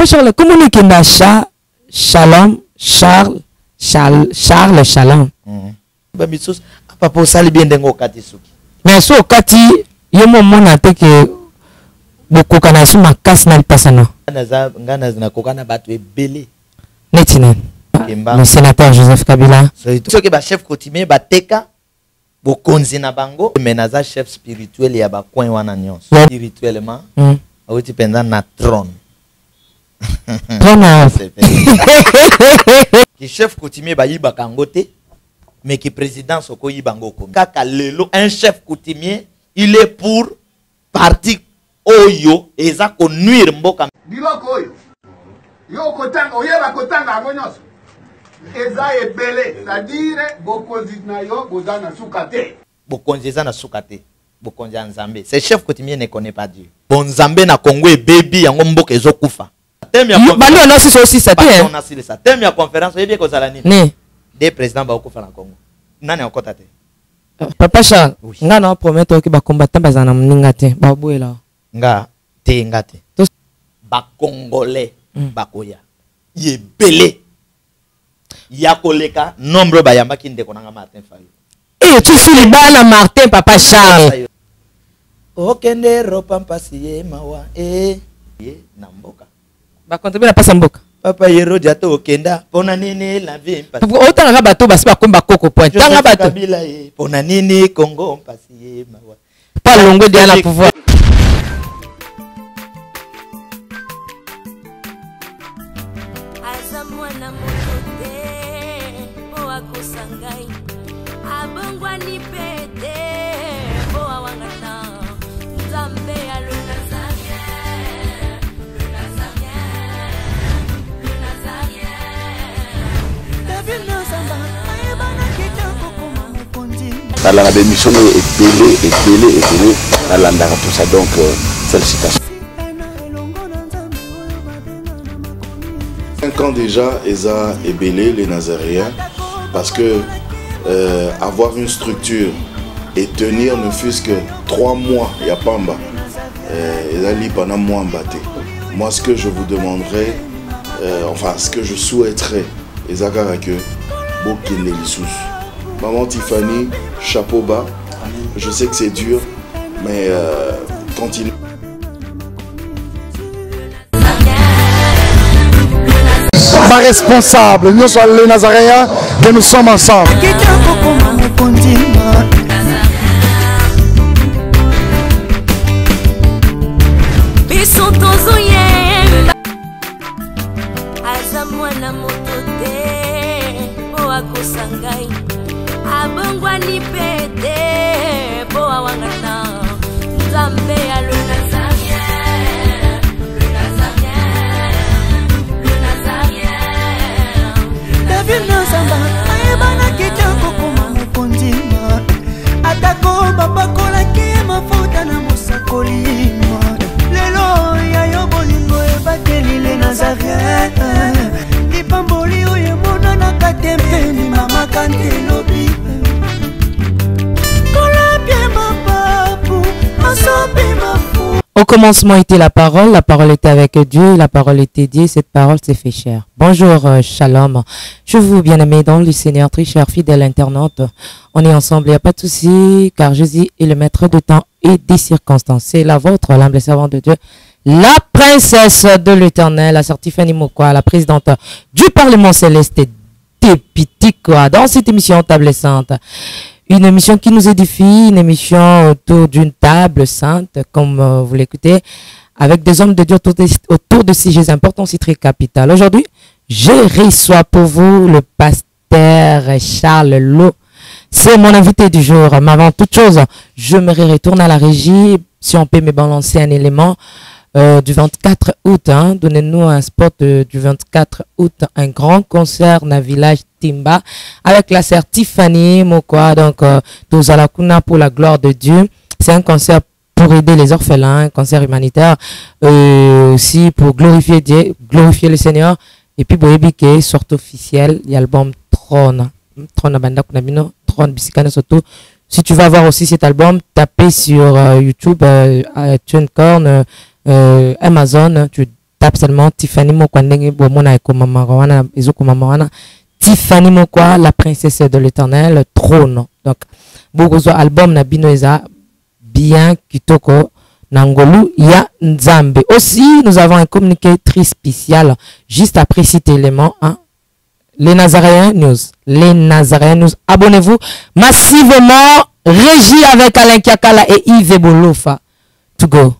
Papa Charles, comment on est Shalom, Charles, Shalom. Papa, ça bien dengo kati suki. Mais so kati, yemo mona te que beaucoup kana su makas na pasano. Ngana na kokana batu ebele. Netinen. Le sénateur Joseph Kabila. Ce que ba chef coutumier ba teka bokonzi na bango menaza chef spirituel ya ba coin wana nyonso. Spirituellement, awiti pendant na trône. Trône. Qui chef coutumier ba yiba kangote. Mais qui président soko yibango komi. Kaka lelo un chef coutumier, il est pour parti oyo eza ko nuire mboka. Biloko oyo. Yo kotanga oyeba kotanga ngonyos. Eza ebele, c'est-à-dire bokonzi na yo bozana sukate. Bokonzi eza na sukate. Bokonzi ya Nzambe. Ce chef coutumier ne connaît pas Dieu. Bon Nzambe na Congo e baby yango mboka ezokufa. Thème ya conférence. Bando na aussi ça te. On a sili ça. Thème ya conférence oyebi ko zala nini? Ne. Des présidents ba okufa na Congo. Nani okota te? Papa Charles, nga na promettre que ba combattant bazana mninga te, ba boela. Nga te ngate. Ba Congolais bakoya. Yebele. Yakoleka nombre ba yamba kinde konanga Martin Fayulu. Eh tu suis libana Martin Papa Charles. Okende ropa mpasiye mawa ye namboka. Ba contribuer na pasa mboka. Papa Yero Diato okenda pona nini la vie mpasi. Otanga bato basi ba komba koko point. Tanga bato. Pona nini Congo mpasiye mawa. Pas longo de la pouvoir. La démission est belée, à l'andara pour ça, donc félicitations. 5 ans déjà, Eza est belé, les Nazaréens, parce que avoir une structure et tenir ne fût-ce que 3 mois, il n'y a pas en bas. Eza li pendant moi en bâté. Moi, ce que je vous demanderais, enfin, ce que je souhaiterais, Eza Karake, Bokine Lissous. Maman Tiffany, chapeau bas. Je sais que c'est dur, mais continue. Pas responsable, nous sommes les Nazaréens, mais nous sommes ensemble. Abongwani pete po awangana Nzambe ya le Nazarien David Nzamba ayebana kitoko kuma mukondima atako babakola ki mafuta na musakolima lelo ya yo bolingo ebakeli le Nazarien lipamboli oyo mona na katempeni mama kantelobi. Au commencement était la parole était avec Dieu, la parole était Dieu, cette parole s'est fait chair. Bonjour, shalom. Je vous bien-aimés dans le Seigneur, très cher fidèle internaute. On est ensemble, il n'y a pas de souci, car Jésus est le maître de temps et des circonstances. C'est la vôtre, l'humble servante de Dieu, la princesse de l'éternel, la sœur Tiffany Mokwa, la présidente du Parlement céleste députée, quoi, dans cette émission Table Sainte. Une émission qui nous édifie, une émission autour d'une table sainte, comme vous l'écoutez, avec des hommes de Dieu autour de sujets importants, c'est très capital. Aujourd'hui, je reçois pour vous le pasteur Charles Lo. C'est mon invité du jour. Mais avant toute chose, je me retourne à la régie, si on peut me balancer un élément du 24 août. Hein. Donnez-nous un spot du 24 août, un grand concert dans le village Timba avec la sœur Tiffany Mokwa. Donc, tous à la Kuna pour la gloire de Dieu. C'est un concert pour aider les orphelins, un concert humanitaire, aussi pour glorifier Dieu, glorifier le Seigneur. Et puis, Boyebike, sorte officielle, il y a l'album Trône. Trône Abanda Kunabino, Trône Bisikane Soto. Si tu vas voir aussi cet album, tapez sur YouTube, TuneCorn, Amazon, tu tape seulement Tiffany Mokwandenge Bomona Ekomamawana Ezokomamawana Tiffany Mokwa, la princesse de l'Éternel, trône. Donc, beaucoup album na binoeza bien kitoko nangolu ya nzambe. Aussi, nous avons un communiqué très spécial juste après cet élément. Hein? Les Nazaréens News. Les Nazaréens News. Abonnez-vous massivement. Régie avec Alain Kiakala et Yves Bolofa. To go.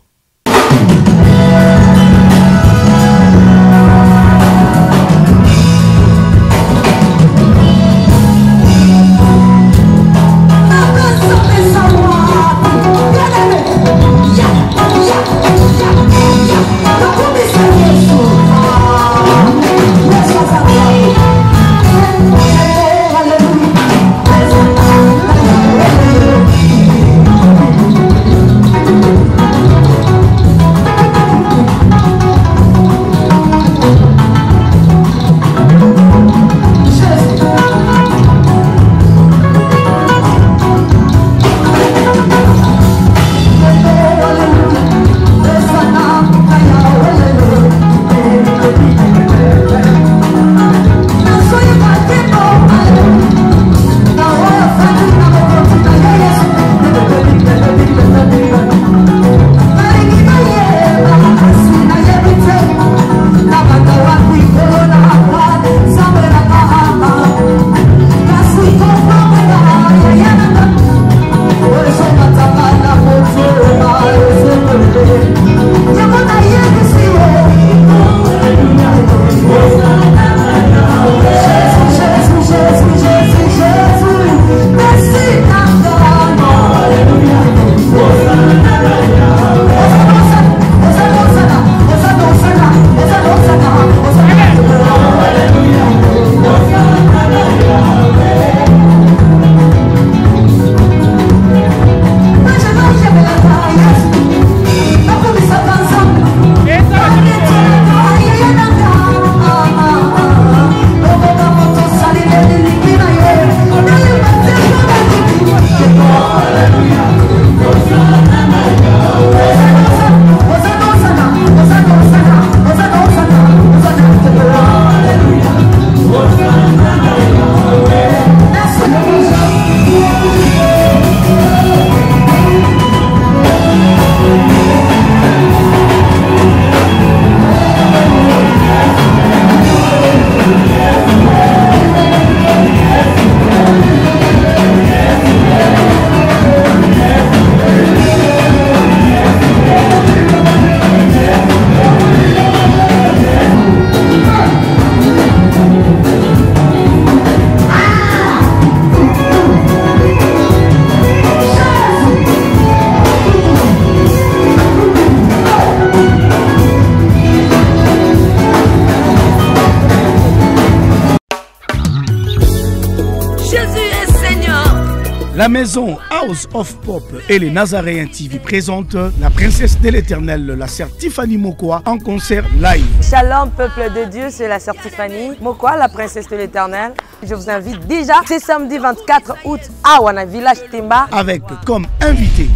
La maison House of Pop et les Nazaréens TV présentent la princesse de l'Éternel, la sœur Tiffany Mokwa, en concert live. Shalom peuple de Dieu, c'est la sœur Tiffany Mokwa, la princesse de l'Éternel. Je vous invite déjà, c'est samedi 24 août à Wana Village Temba. Avec comme invité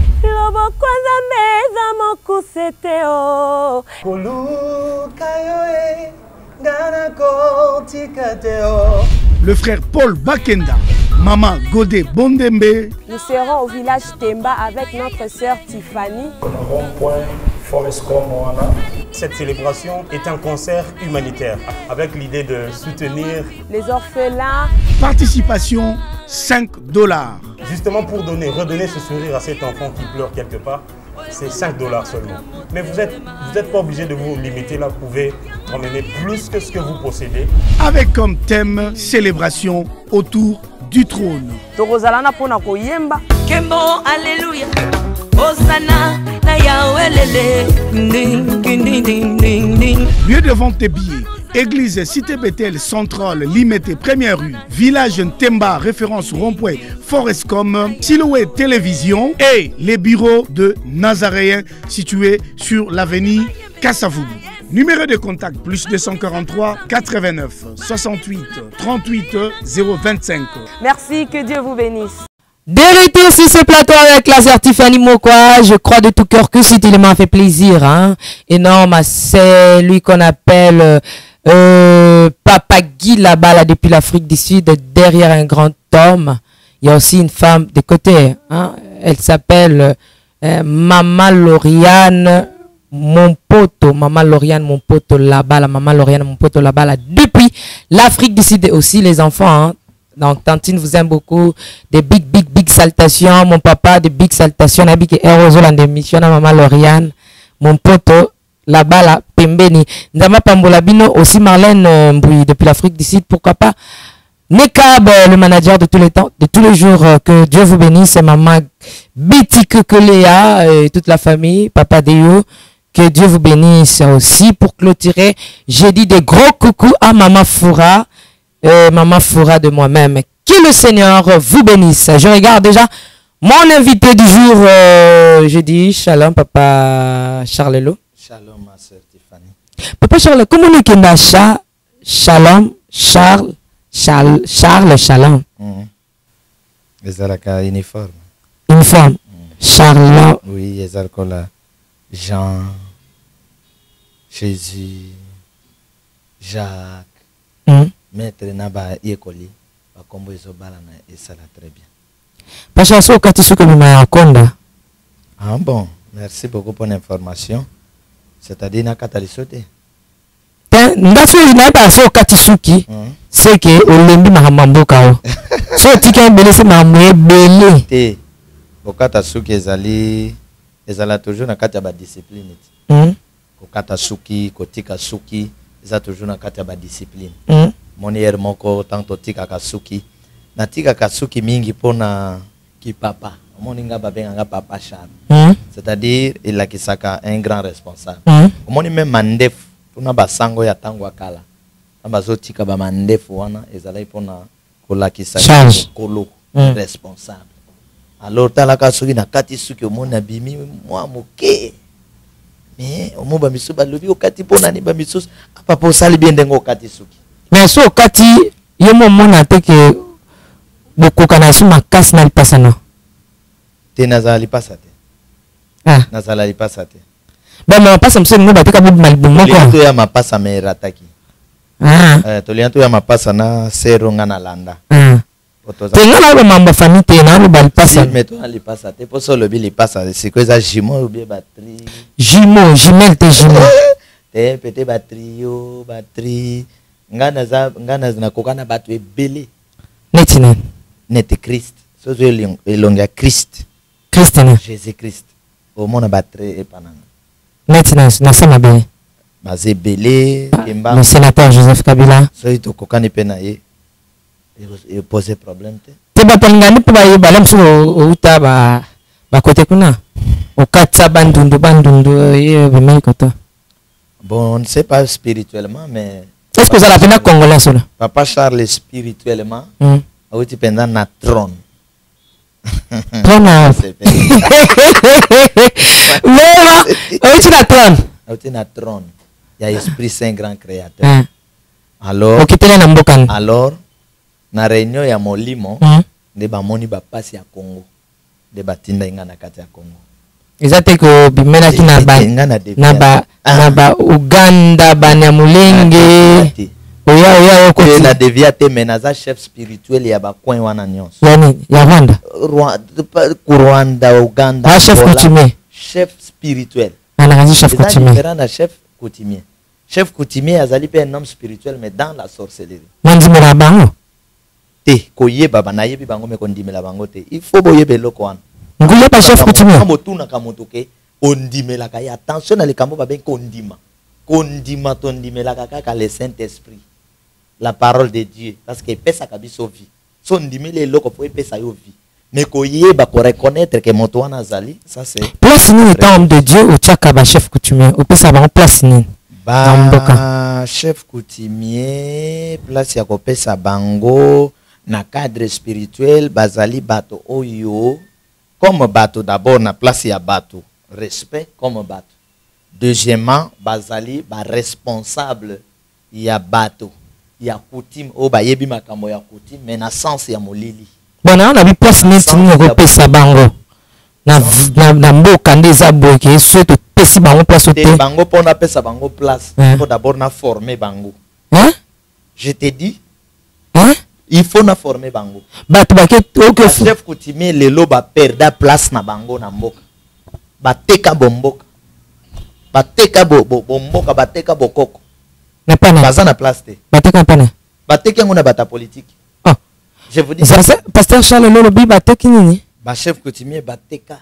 le frère Paul Bakenda, Maman Godé Bondembe. Nous serons au village Temba avec notre sœur Tiffany. Cette célébration est un concert humanitaire avec l'idée de soutenir les orphelins. Participation $5. Justement pour redonner ce sourire à cet enfant qui pleure quelque part. C'est $5 seulement. Mais vous êtes pas obligé de vous limiter là, vous pouvez emmener plus que ce que vous possédez. Avec comme thème célébration autour du trône. Lieu de vente des billets. Église Cité Bethel Centrale, Limité, Première rue, Village Temba, référence rond-point Forescom, Silhouette Télévision et les bureaux de Nazaréens situés sur l'avenue Kassavoubou. Numéro de contact plus 243 89 68 38 025. Merci, que Dieu vous bénisse. De retour sur ce plateau avec la Certifani Mokwa, je crois de tout cœur que cet élément fait plaisir, hein. Énorme, c'est lui qu'on appelle Papa Guy là-bas, là, depuis l'Afrique du Sud, derrière un grand homme. Il y a aussi une femme de côté, hein. Elle s'appelle Maman Lauriane, mon poteau, Maman Lauriane, mon poteau là-bas, la Maman Lauriane, mon poteau là-bas, là, depuis l'Afrique du Sud et aussi les enfants, hein. Donc, Tantine vous aime beaucoup. Des big salutations. Mon papa, des big salutations. Nabi qui est heureux dans l'émission. Maman Lauriane. Mon pote, là-bas, là, Pembeni. Ndama Pambolabino, aussi Marlène Mbouy, depuis l'Afrique du Sud. Pourquoi pas? Nekab, le manager de tous les temps, de tous les jours. Que Dieu vous bénisse. Maman Betty Kekelea et toute la famille. Papa Deyo. Que Dieu vous bénisse aussi. Pour clôturer, j'ai dit des gros coucou à Maman Foura. Maman Foura de moi-même. Que le Seigneur vous bénisse. Je regarde déjà mon invité du jour. Je dis shalom, Papa Charlelo. Shalom, ma sœur Tiffany. Papa Charles, comment on dit shalom, Charles, shalom. Les alaka uniforme. Uniforme. Charles. Oui, les alcool Jean, Jésus, Jacques. Maître Naba Yekoli, va combo isobala et ça la très bien. Pacha so katisuke bima konda. Ah bon, merci beaucoup pour l'information. C'est-à-dire na katalisote. Ndaso ina ba so katisuki. C'est que olembi mahamamboka o. So tika mbele se mamwe bele. Te. Okata suki ezala toujours na kati ya ba discipline. Okata suki, kotika suki, ezala toujours na kati ya ba discipline. Monier moko tanto tika kasuki na tika kasuki mingi pona ki papa moninga babenga papa Charles, c'est-à-dire il a kisaka un grand responsable. Moni même mandef tuna basango ya tango akala ambazo tika ba mandef wana ezala pona kola kisaka kolo responsable. Alors tala kasuki na kati suki omona bimi mwa moke mais omoba misuba lobi okati pona ni ba misus papa osali bien ndengo okati suki. Mais so kati yomo mona teke bokoka na suma kasi na lipasa no. Te nazala lipasa te. Ah. Nazala lipasa te. Ba ma pasa mse ngo bateka bu malibu moko. Tolianto ya mapasa me rataki. Ah. Tolianto ya mapasa na sero nga landa. Ah. Tenga na ba mamba famille te na ba lipasa. Si meto na lipasa te po so lobi lipasa c'est quoi ça jumeau ou bien batterie. Jumeau, jumelle te jumeau. Te peut-être batterie. Ngana zina kokana batu ebele netina net Christ so zo elonga Christ Jésus Christ au mona batterie epananga netina na sama be bazebele kemba le sénateur Joseph Kabila so ito kokani pena ye poser problème te batangani pe ba yebala mso uta ba kote kuna okatsa bandundu ye be mai kota. Bon, on ne sait pas spirituellement mais est-ce que vous avez un Congolais sur Papa Charles spirituellement, tu pendant na trône. Trône. Mais tu na trône. Tu na trône. Il y a Esprit Saint grand créateur. Alors, na réunion ya molimo, de ba moni ba passe ya Congo, de batinda inga na kati ya Congo. Ezate ko bimena kina na ba Uganda Banyamulenge oya ko na devia te menaza chef spirituel ya ba coin wana nyonso ya Rwanda Uganda chef coutumier spirituel ana chef coutumier différent na chef coutumier azali pe un homme spirituel mais dans la sorcellerie mandimela bango te koyeba bana yebi bango me kondimela bango te il faut boyebe loko wana ngule pa chef coutumier motuna kamotoke ondimela ka attention na likambo ba ben kondima tondimelaka kaka le Saint-Esprit la parole de Dieu parce que pesa kabiso vie so ndimele loko po pesa yo vie mais koyeba ko reconnaître que moto wana zali ça c'est place ni étant homme de Dieu au tchaka ba chef coutumier au pesa ba place ni ba chef coutumier place ya ko pesa bango na cadre spirituel bazali bato oyo comme bato d'abord na place ya bato respect comme bato. Deuxièmement, bazali ba responsable ya bato ya coutume o ba yebi makambo ya coutume mais na sens ya molili. Bon, on a vu place neti ni pesa bango. Na mboka ndeza boke souhaite pesi bango place te bango pona pesa bango place. Il faut d'abord na former bango. Hein? Je te dis. Hein? Il faut na former bango. Bato baket OK chef coutumier lelo ba perda place na bango na mboka. Bateka bomboka. Bateka bomboka bateka bokoko. Na pana. Baza na place te. Bateka pana. Bateka ngona bata politique. Ah. Je vous dis. Pasteur Charles Lolobi bateki nini? Ba chef coutumier bateka.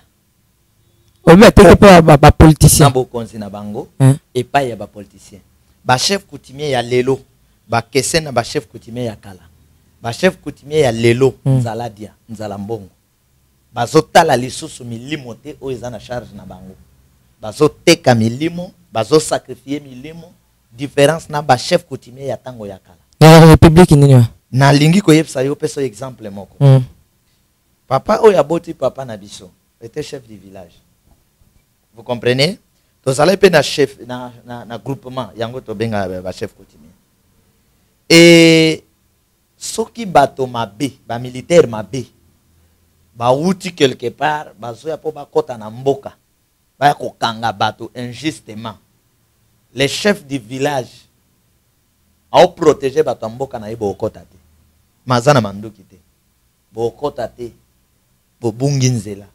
Obi bateka pa ba politicien. Na bokonzi na bango et pas ya ba politicien. Ba chef coutumier ya lelo, ba kese na ba chef coutumier ya kala. Ba chef coutumier ya lelo nzala dia, nzala mbongo. Bazotala lisusu milimo te o eza na charge na bango. Bazoteka milimo, bazosacrifier milimo, différence na ba chef coutumier ya tango ya kala. La République nini? Na lingi ko yebsa yo peso exemple moko. Papa oya boti papa na biso était chef du village. Vous comprenez? Vous allez pe na chef na groupement yango to benga ba chef coutumier. Et soki bato mabe, ba militaire mabe, ba wuti quelque part, bazoya po ba kota na mboka. Ba ko kanga bato injustement. Les chefs du village au protéger bato mboka na ibo kota te. Mazana mandoki te. Bo kota te. Bo bungi nzela.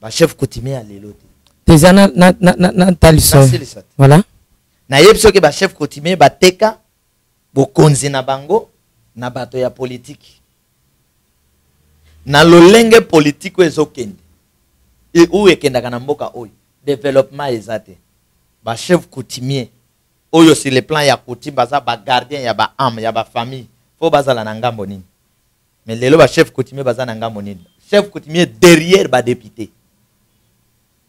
Ba chef coutumier a lelo te. Tezana na taliso. Voilà. Na yebso ke ba chef coutumier ba teka bo konzi na bango na bato ya politique. Na lolenge politique ezokende. E ou ekenda kana mboka oyo. Développement ezate. Ba chef coutumier oyo sur le plan ya coutume baza ba gardien ya ba âme ya ba famille. Faut bazala na ngambo nini. Mais lelo ba chef coutumier baza na ngambo nini. Chef coutumier derrière ba député.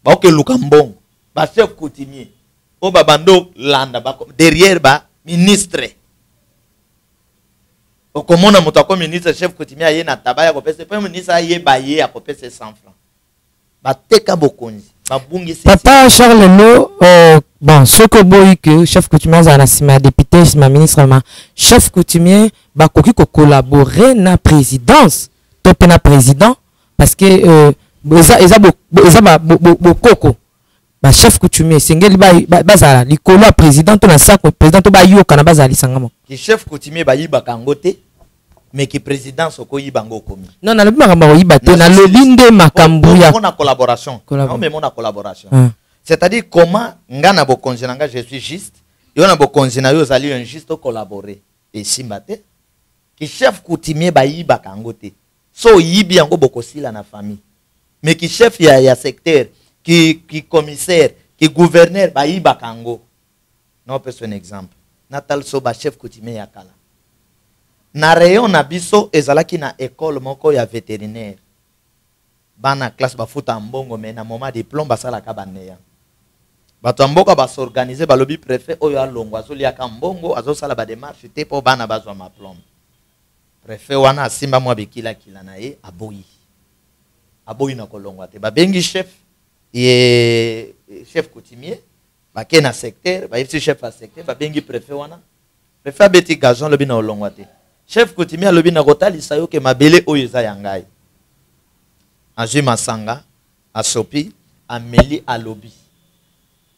Ba oke lukambongo. Ba chef coutumier. O ba bando landa ba derrière ba ministre. O komona moto ako ministre chef coutumier aye na tabaya ko pese pe ministre aye ba ye ako pese 100 francs. Ba teka bokonzi. Ba bungi Papa Charles Lo bon ce que boy que chef coutumier za na sima député sima ministre ma chef coutumier ba koki ko collaborer na présidence to pe na président parce que eza koko ba chef coutumier singeli ba za likolo a président to na sako président to ba yoka na bazali sangamo ki chef coutumier ba yiba kangote mais qui président soko yibango komi non na lobi makambo yiba te na lobi nde makambo ya on a collaboration non mais on a collaboration c'est-à-dire comment ngana bokonzi nanga je suis juste yo na bokonzi na yo zali injuste collaborer et simbate ki chef coutumier ba yiba kangote so yibi yango bokosila na famille mais qui chef ya secteur qui commissaire qui gouverneur ba yiba kango non peut un exemple natal so ba chef coutumier ya kala na rayon na biso ezalaki na école moko ya vétérinaire bana classe ba futa mbongo mais na moment diplôme basala ka baneya bato mboka ba s'organiser ba lobby préfet oyo alongo azolia ka mbongo azosala ba démarche te po bana bazwa ma plombe préfet wana asimba mwa bikila kila na ye aboyi na kolongwa te ba bengi chef coutumier ba ke na secteur ba yipsi chef a secteur ba bengi préfet wana préfet beti gazon lobi na olongwa te chef coutumier alobi na kotalisa yo ke mabele oyo eza ya ngai azwi masanga asopi ameli alobi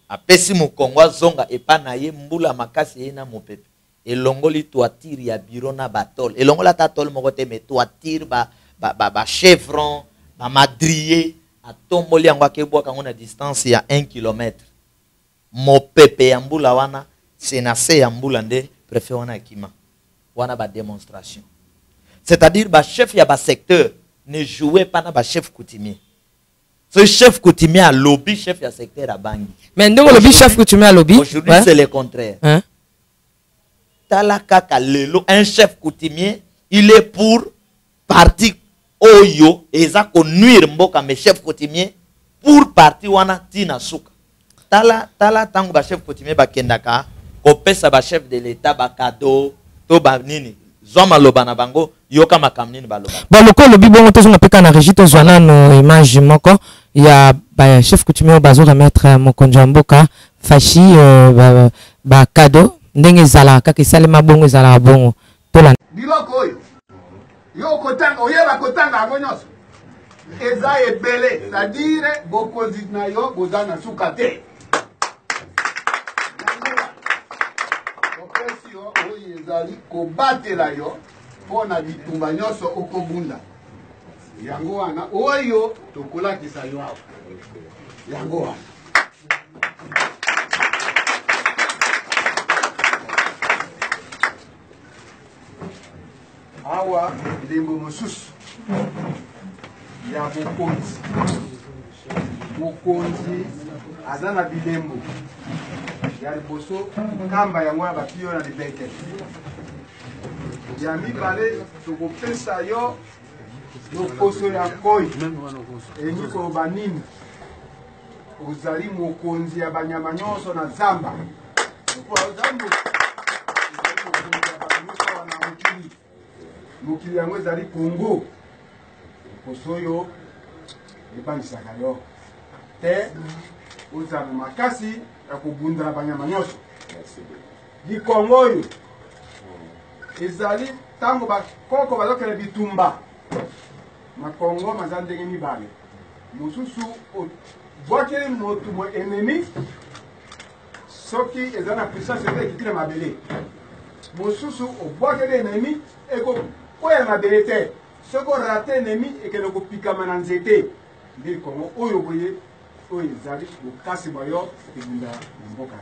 apesi mokongo azonga epa na ye mbula makasi ye na mopepe elongoli toiture ya bureau na batole elongola ata tole moko te mais toiture ba chevron ba madrier atomboli yango akebwaka yango na distance ya 1 km mopepe ya mbula wana senase ya mbula nde préfet wana akima wana ba démonstration c'est-à-dire ba chef ya ba secteur ne jouait pas na ba chef coutumier ce chef coutumier a lobby chef ya secteur à bangi mais ndongo lobby chef coutumier a lobby aujourd'hui c'est le contraire tala kaka lelo un chef coutumier il est pour parti oyo eza ko nuire mboka mais chef coutumier pour parti wana tina suka tala tango ba chef coutumier ba kendaka ko pesa ba chef de l'état ba cadeau to ba nini zoma loba na bango yoka makamnini ba loba ba loko lobi bongo to zonga peka na régite zwana no image moko ya ba chef coutumier bazo remettre mokonjo mboka fashi ba cadeau ndenge zala kaka salema bongo zala bongo to la biloko oyo Yo kotanga, oyeba kotanga yango nyonso. Eza ebele, c'est-à-dire bokonzi na yo boza na suka te. Opesi yo oyo ezali kobatela yo mpona bitumba nyonso okobunda. Yango wana oyo tokolakisa yo awa. Yango wana. Awa ndembo mosusu ya bokonzi. Bokonzi aza na bilembo ya liboso kamba yango ya bapiyo na libeke. Ya mibale tokopesa yo lokoso ya koi enyi koloba nini ozali mokonzi ya banyama nyonso na zamba. Mokili yango ezali Congo. Lokoso oyo ebangisaka yo te ozala makasi ya kobundela banyama nyonso. Likongo oyo ezali ntango bakoko bazokende bitumba na Congo maza ndenge mibale. Mosusu obwakeli motu mo ennemi soki eza na puissance ekiti na mabele. Mosusu obwakeli ennemi oya mabele te. Soki orate ennemi ekende kopikama na nzete. Nde Congo oyo boye oyo ezali bokasi bayo ebunda na mboka ya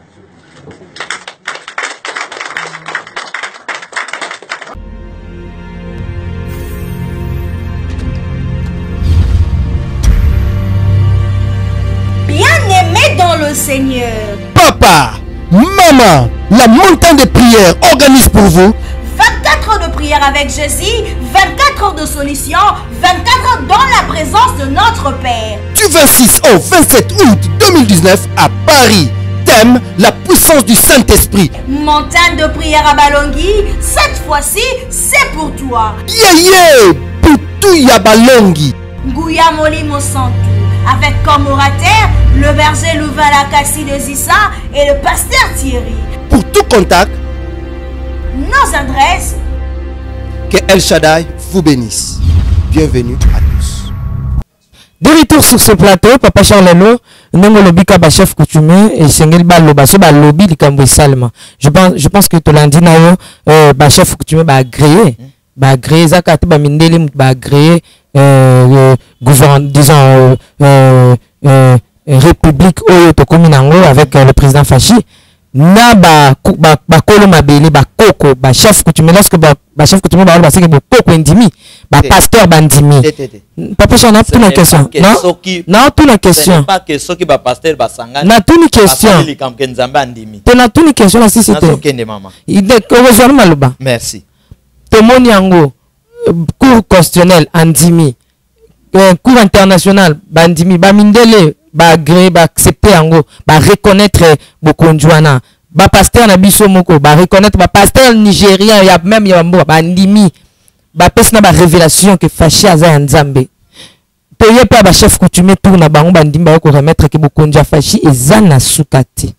Bien-aimé dans le Seigneur. Papa, maman, la montagne de prière organise pour vous 24 heures de prière avec Jésus, 24 heures de solution, 24 heures dans la présence de notre Père. Du 26 au 27 août 2019 à Paris. Thème, la puissance du Saint-Esprit. Montagne de prière à Balongi, cette fois-ci, c'est pour toi. Yeah, Putuya Balongi. Ngouya Molimo Santou, avec comme orateur le berger Louvala Kassi de Zissa et le pasteur Thierry. Pour tout contact, nos adresses. Que El Shaddai vous bénisse. Bienvenue à tous. De retour sur ce plateau, Papa Charlelo, nous lobika ba chef coutumier et Sengel Baloba, so ba lobby likambo salma. Je pense que to lundi na yo ba chef coutumier ba agréé zakati ba mindeli ba agréé gouvernement disons république oyo to kominango avec le président Fachi. Na ba kolo mabele ba koko ba chef coutumier lorsque ba chef coutumier ba seke ba koko ndimi ba pasteur bandimi. Papa Chana toute la question. Non, toute la question. C'est pas que ceux qui ba pasteur ba sangana. Na toute la question. Te na toute la question la si c'était. Il est heureusement maloba. Merci. Tomoni yango cours constitutionnel andimi. Cours international bandimi ba mindele ba agréé ba accepter yango ba reconnaître bokonjwana ba pasteur na biso moko ba reconnaître ba pasteur nigérien ya même ya mbo ba ndimi ba pesa na ba révélation que Fachi aza nzambe peye pa ba chef coutumier tour na bango ba ndimi ba ko remettre que bokonja Fachi eza na sukati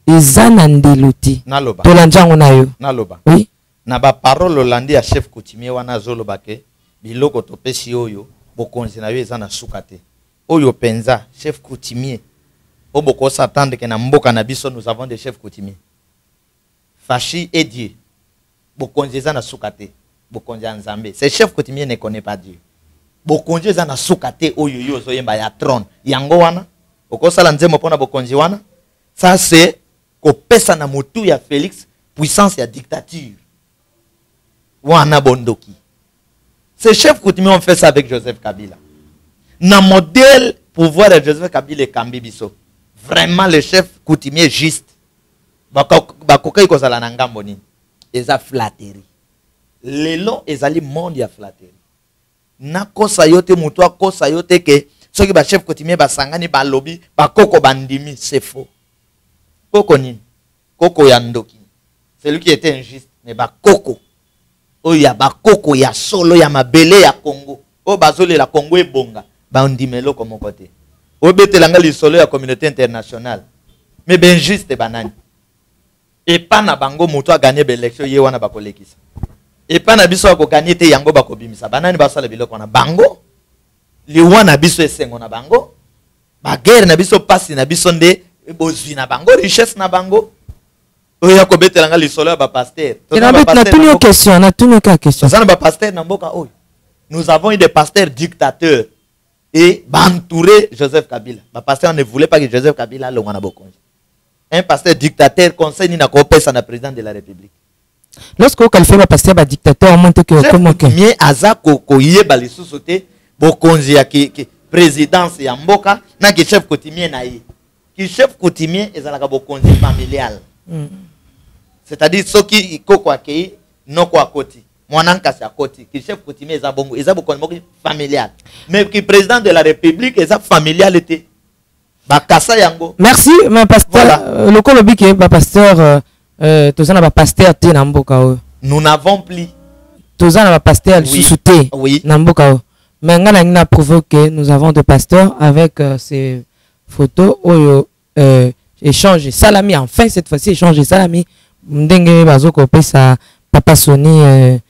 eza na ndeloti to lanjango na yo naloba oui na ba parole olandi ya chef coutumier wana zoloba ke biloko topesi oyo bokonzi na yo eza na sukate oyo penza chef coutumier oboko s'attendre que na mboka na biso nous avons des chefs coutumiers. Fachi et Dieu. Bokonzi eza na sukate, bokonzi nzambe. Ces chefs coutumiers ne connaissent pas Dieu. Bokonzi eza na sukate oyo yo zo yemba ya trône. Yango wana okosala nzembo pona bokonzi wana. Ça c'est kopesa na motu ya Félix puissance ya dictature. Wana bondoki. Ces chefs coutumiers ont fait ça avec Joseph Kabila. Na modèle pouvoir de Joseph Kabila et Kambibiso. Vraiment le chef coutumier juste. Bakokai kozala na ngambo nini. Eza flatterie. Lelo ezali monde ya flatterie. Na kosa yote mutu akosa yote ke soki ba chef coutumier basangani ba lobby ba koko bandimi c'est faux. Koko nini? Koko ya ndoki. Celui qui était injuste mais ba koko. Oya ba koko ya solo ya mabele ya Congo. O bazole la Congo ebonga. Ba ndimelo comme côté. Obetelanga lisolo ya communauté internationale. Mais ben juste banani. Et pas na bango moto a gagné l'élection ye wana bakolekisa. Et pas na biso ko gagner te yango ba ko bimisa. Banani ba sala biloko na bango. Li wana biso esengo na bango. Ba guerre na biso pasi na biso nde bozwi na bango, richesse na bango. Oya ko betelanga li solo ba pasteur. Na tuni yo question, na tuni ka question. Ça na ba pasteur na mboka oy. Nous avons eu des pasteurs dictateurs et entouré Joseph Kabila. Ma pasteur ne voulait pas que Joseph Kabila le wana bokonzi. Un pasteur dictateur conseil ni na ko pesa na président de la République. Lorsque vous qualifiez le pasteur un dictateur, on montre que comment que mieux azako ko yeba li sosote bokonzi ya ki présidence ya mboka na ki chef coutumier na ye. Ki chef coutumier ezalaka bokonzi familial. C'est-à-dire ceux qui koko akei non ko akoti. Mwananka sa koti ki chef coutumier eza bongo eza bokonzi familial. Mais qui président de la République eza familialité. Bakasa yango. Merci mon pasteur. Voilà. Le colobi qui est pasteur nous n'avons plus. Oui. Mais on a prouvé que nous avons des pasteurs avec ces photos échange salami. Enfin, cette fois-ci, échange salami. Ndenge bazoko pesa papa Soni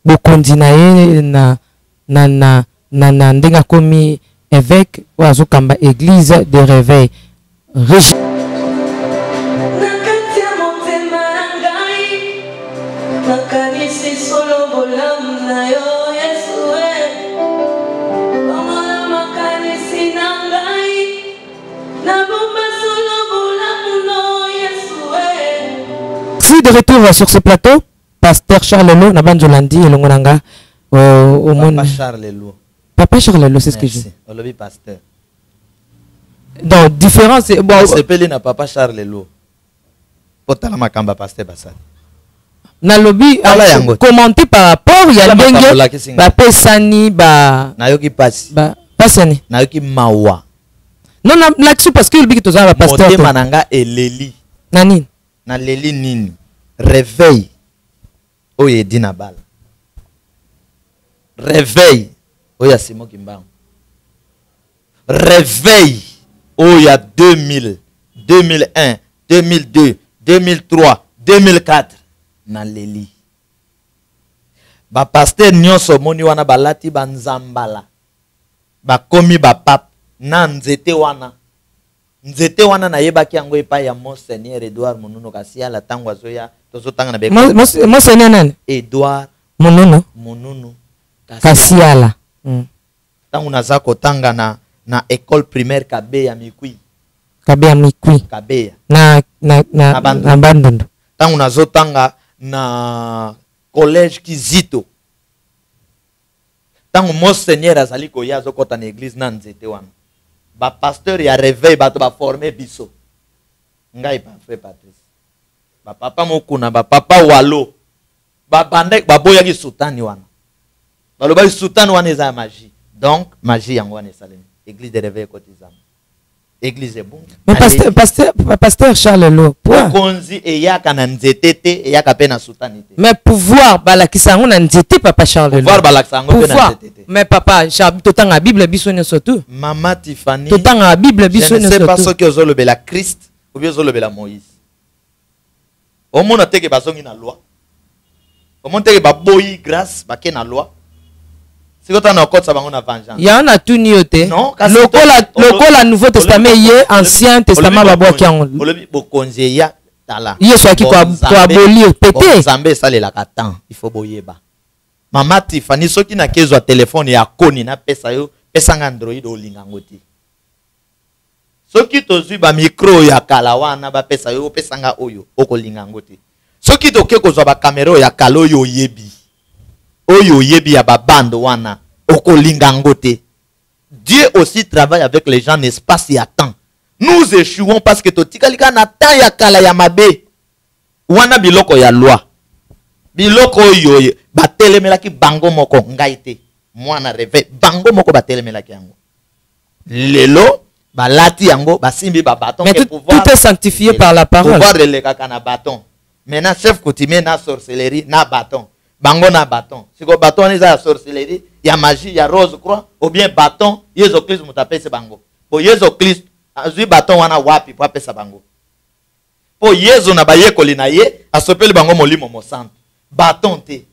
bokondinaye na ndenga komi évêque wazokamba église de réveil. De retour sur ce plateau, pasteur Charles Lelo, Nabanjolandi et Longonanga au monde. Papa Charles Lelo. Papa Charles Lelo, c'est ce que je dis. Olobi pasteur. Donc différence c'est bon. C'est pelé na Papa Charles Lelo. Potala makamba pasteur basali. Na lobby commenté par rapport il y a bengue ba pesani ba na yoki pasi. Ba pasani. Na yoki mawa. Non là-dessus parce que le big toza ba pasteur. Moté mananga et Leli. Nani? Na Leli nini? Réveil. Oye dina bal. Réveil. Oya Simo Kimbang. Réveil. Oya 2000, 2001, 2002, 2003, 2004. Na Leli. Ba pasteur nyonso moni wana balati banzambala. Ba komi ba pap na nzete wana. Nzete wana na yeba ki yango epa ya Monseigneur Edouard Monuno Kasiala tango azoya tozo tanga na be. Monseigneur nani? Edouard Monuno Kasiala. Tango naza kotanga na école primaire Kabeya Mikui. Kabeya Mikui. Kabeya. Na Bandundu. Tango nazo tanga na collège Kizito. Tango Monseigneur azali ko yazo kota na église na nzete wana. Ba pasteur ya réveil bato ba former biso. Ngai pa frère Patrice. Ba papa mokuna ba papa walo. Ba bandek ba boya ki sultani wana. Ba lo ba sultani wana eza magie. Donc magie yango wana esalemi. Église de réveil kotizama. Église est bon. Mais pasteur Charles Lo. Konzi e yaka na nzetete e yaka pe na sultani te. Mais pouvoir balakisa ngo na nzete papa Charles Lo. Pouvoir balakisa ngo pe na nzetete. Mais papa Charles totanga Bible biso ne surtout. Maman Tiffany. Totanga Bible biso ne surtout. Je ne sais pas ce que ozolo bela Christ ou bien ozolo bela Moïse. Au monde teke bazongi na loi. Au monde teke ba boyi grâce ba ke na loi. Il y a un atuni yote. Le Nouveau Testament yé Ancien Testament babo kiango. Yesu aki kwa aboli pété. Zambe sale la katan. Il faut boyeba. Mama Tiffany soki na kezo téléphone ya koni na pesa yo pesa Android o lingangoti. Soki tozui ba micro ya kalawana ba pesa yo pesa nga oyo oko lingangoti. Soki to ke kozwa ba caméra ya kalo yo yebi. Oyo yebi ya babando wana oko lingangote. Dieu aussi travaille avec les gens espace et temps. Nous échouons parce que totikalika na ta ya kala ya mabe. Wana biloko ya loi. Biloko yo batelemelaki bango moko ngaite. Mwana reve bango moko batelemelaki yango. Lelo balati yango basimbi ba bâton. Mais tout est sanctifié par la parole. Pouvoir relekaka na bâton. Maintenant chef coutumier na sorcellerie na bâton. Bango na bâton. Si ko bâton eza ya sorcellerie, ya magie, ya rose croix ou bien bâton, Yesu Christ mutapese bango. Po Yesu Christ azui bâton wana wapi po apesa bango. Po Yesu na bayekoli na ye asopeli bango molimo mo santo. bâton te.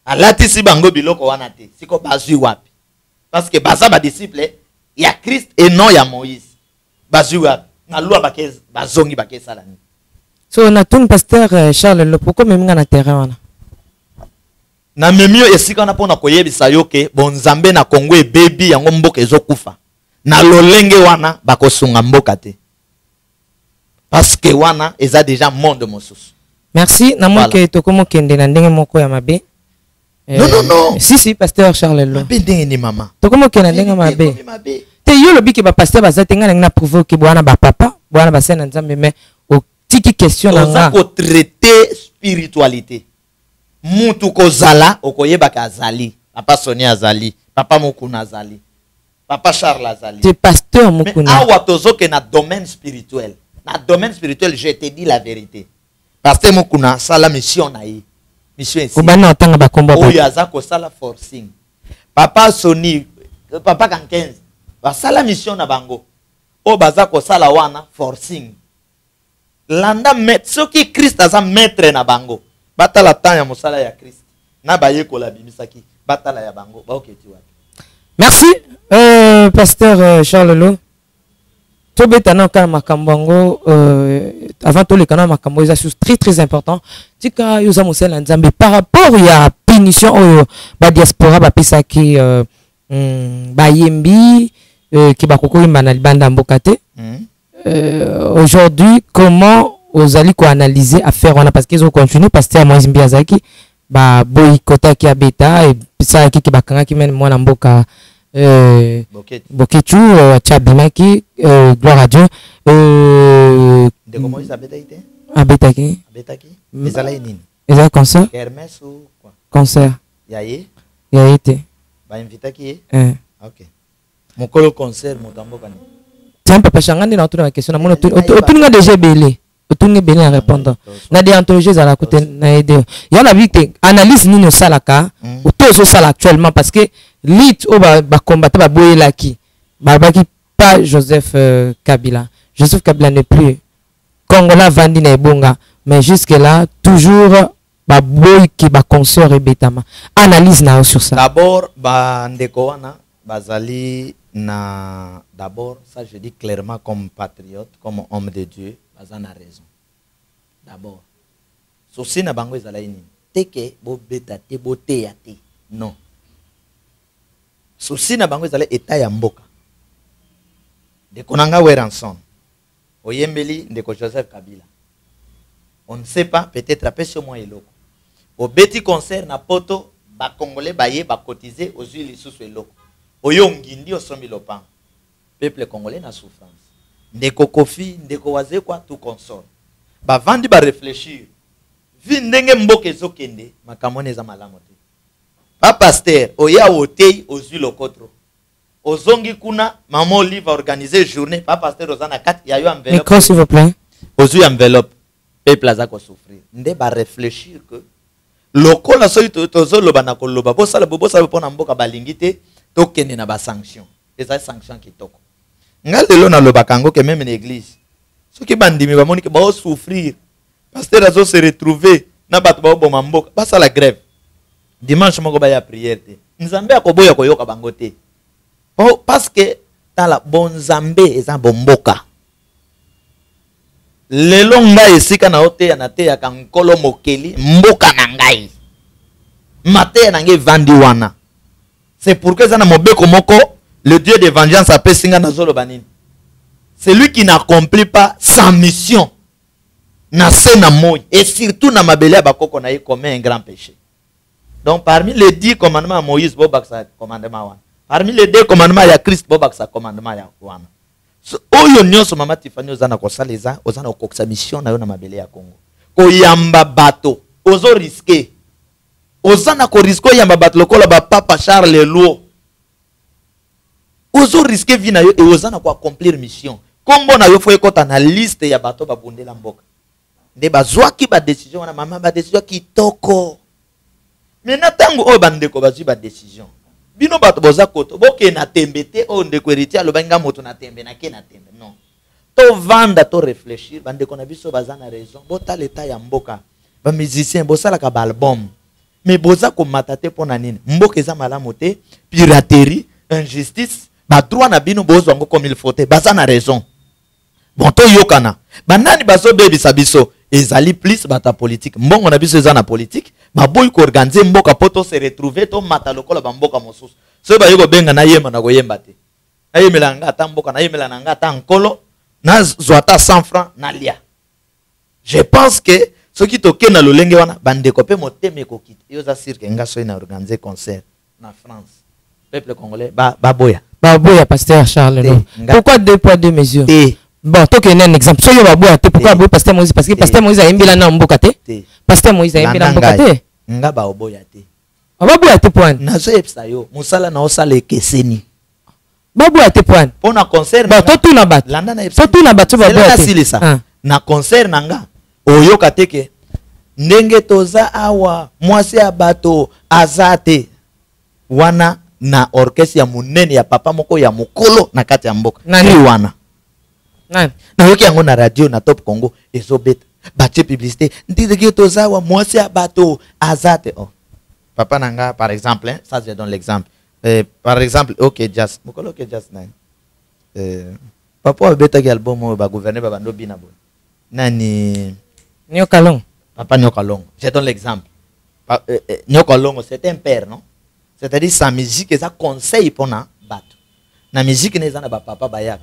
Alatisi bango biloko wana te. Siko bazui wapi. Parce que baza ba disciple ya Christ et non ya Moïse. Bazui wapi. Na loi bakez bazongi bakesa lani. So on a tout pasteur Charles le pourquoi même na terrain wana. Na memio esika na pona koyebisa yoke bonzambe na Kongo baby yango mboka ezokufa. Na lolenge wana bakosunga mboka te. Parce que wana eza déjà monde mosusu. Merci na moke tokomo kende na ndenge moko ya mabe. Non. Si pasteur Charles lo. Mabe ndenge ni mama. Tokomo kende na ndenge mabe. Te yo lobi ke ba pasteur bazatenga na prouver bwana ba papa, bwana ba sena nzambe mais o tiki question na nga. Ko traiter spiritualité. Mutu ko zala okoyeba ka azali. Papa Sonia azali, papa Mukuna azali. Papa Charles azali. C'est pasteur Mukuna. Mais awa tozoke na domaine spirituel. Na domaine spirituel, je te dis la vérité. Pasteur Mukuna sala mission na ye. Mission ici. Obana otanga ba komba. Oyo azako sala forcing. Papa Soni, papa Kankenz. Basala mission na bango. O bazako sala wana forcing. Landa met soki Christ aza maître na bango. Batala temps ya mosala ya Christ. Na bayeko la bimisaki. Batala ya bango. Ba oketi wapi. Merci pasteur Charles Lo. Tobetana ka makambango avant tout le canal makambo is très important. Tika yoza mosala nzambe par rapport ya punition oyo ba diaspora ba pesaki ba yembi qui va courir manal banda mbokate. Aujourd'hui, comment vous allez analyser affaire on a parce qu'ils ont continué parce que moi Zimbiazaki ba boycota qui a beta et ça qui bakanga qui mène moi na mboka Boketu Chabimaki gloire à Dieu de comment ils abeta ite abetaki ezala nini ezala concert Hermès ou quoi concert yaye yaite ba invita qui OK mokolo concert motamboka ni tiens papa changandi na autour question na mono otunga déjà belé otunga belé en répondant na déontologie za la côté na aider ya la vite analyse nini osalaka otozo sala actuellement parce que lit o ba combattre ba boyela ki ba baki pas Joseph Kabila n'est plus Congolais vandi na ebonga mais jusque là toujours ba boy ki ba consort et betama analyse na sur ça d'abord ba ndeko wana bazali na d'abord ça je dis clairement comme patriote comme homme de Dieu bazana raison d'abord souci na bango ezala ini teke bo beta te bo te ya te non souci na bango ezala état ya mboka ndeko nanga Weranson oyembeli ndeko Joseph Kabila on ne sait pas peut-être apesio moi eloko obeti concert na poto ba congolais baye ba cotiser aux huiles sous eloko oyongindi osombi lopan peuple congolais na souffrance ndeko Kofi ndeko wazekwa tout consort ba vandi ba réfléchir vi ndenge mboka ezokende makamone za malamu te pa pasteur oya otei ozwi lokotro ozongi kuna mama Olive organiser journée pa pasteur ozana kati ya yo enveloppe micro s'il vous plaît ozwi enveloppe peuple azako souffrir nde ba réfléchir que lokola soki tozoloba na koloba bosala pona mboka balingi te tokende na ba sanction eza sanction kitoko ngal lelo na lobaka ngo ke même na église soki bandimi bamoni ke ba souffrir pasteur azo se retrouver na bato ba oboma mboka basala grève dimanche moko ba ya prière te nzambe akoboya koyoka bango te parce que tala bonzambe eza bomboka lelo ngai esika na ote na te ya kankolo mokeli mboka na ngai mate na ngai vandi wana c'est pourquoi ça na mobeko moko le Dieu de vengeance appelle singa na zolo banini c'est lui qui n'accomplit pas sa mission na sena moy et surtout na mabele bakoko na ye commet un grand péché. Donc parmi les 10 commandements de Moïse bobak sa commandement wana parmi les 2 commandements ya Christ bobak sa commandement ya wana so oyo nyonso mama Tiffany ozana kosaleza ozana kokisa mission na yo na mabele ya Congo koyamba bato ozo risquer ozana ko risquer yamba bato lokola ba papa Charles Lo ozo risquer vie na yo et ozana ko accomplir mission kombo na yo fo ekota na liste ya bato babundela mboka nde bazwaki ba décision wana mama ba décision kitoko maintenant tango o bandeko bazwi ba décision bino bato boza koto boke na tembete o ndeko héritier alobanga moto na tembe na ke na tembe non to vanda to réfléchir bandeko na biso bazana raison bota l'état ya mboka ba musicien bosala ka ba album mais boza ko matate pona nini mboka eza malamu te piraterie injustice ba droit na bino bozo ngo comme il faut te baza na raison bon to yokana banani bazo bebisa biso ezali plus bata politique mbongo na biso eza na politique ba boy ko organiser mboka poto se retrouver to mata lokola ba mboka mosusu so ba yoko benga na yema na koyemba te ayemela nga ata mboka na yemela na nga ata nkolo na zwata 100 francs na lia. Je pense que ceux qui toquent na lolenge wana bandeko pe moteme ko kit yo za cirque nga so ina organiser concert na France peuple congolais ba boya pasteur Charles no. Pourquoi 2 poids 2 mesures bon toi un exemple so yo ba boya te pourquoi boya pasteur Moïse parce que pasteur Moïse a imbila na mboka te pasteur Moïse a imbila mboka te nga ba boya te ba boya te point na so epsa yo musala na osala ekeseni ba boya te point pour na concert ba to na bat landa na epsa to na bat ba boya te na concert nanga oyoka teke ndenge toza awa mwasi ya bato azate wana na orchestre ya munene ya papa moko ya mokolo na kati ya mboka nani wana nani na yoki yango na radio na Top Congo ezobeta bache publicité ndenge toza awa mwasi ya bato azate oh papa nanga par exemple hein, ça je donne l'exemple par exemple OK Jazz mokolo OK Jazz nani papa obeta ki album ba gouverner ba bando bina bo nani Nyokalong. Papa Nyokalong. Je donne l'exemple. Nyokalong, c'est un père, non? C'est-à-dire sa musique, c'est un conseil pour na bateau. La musique n'est pas papa bayak.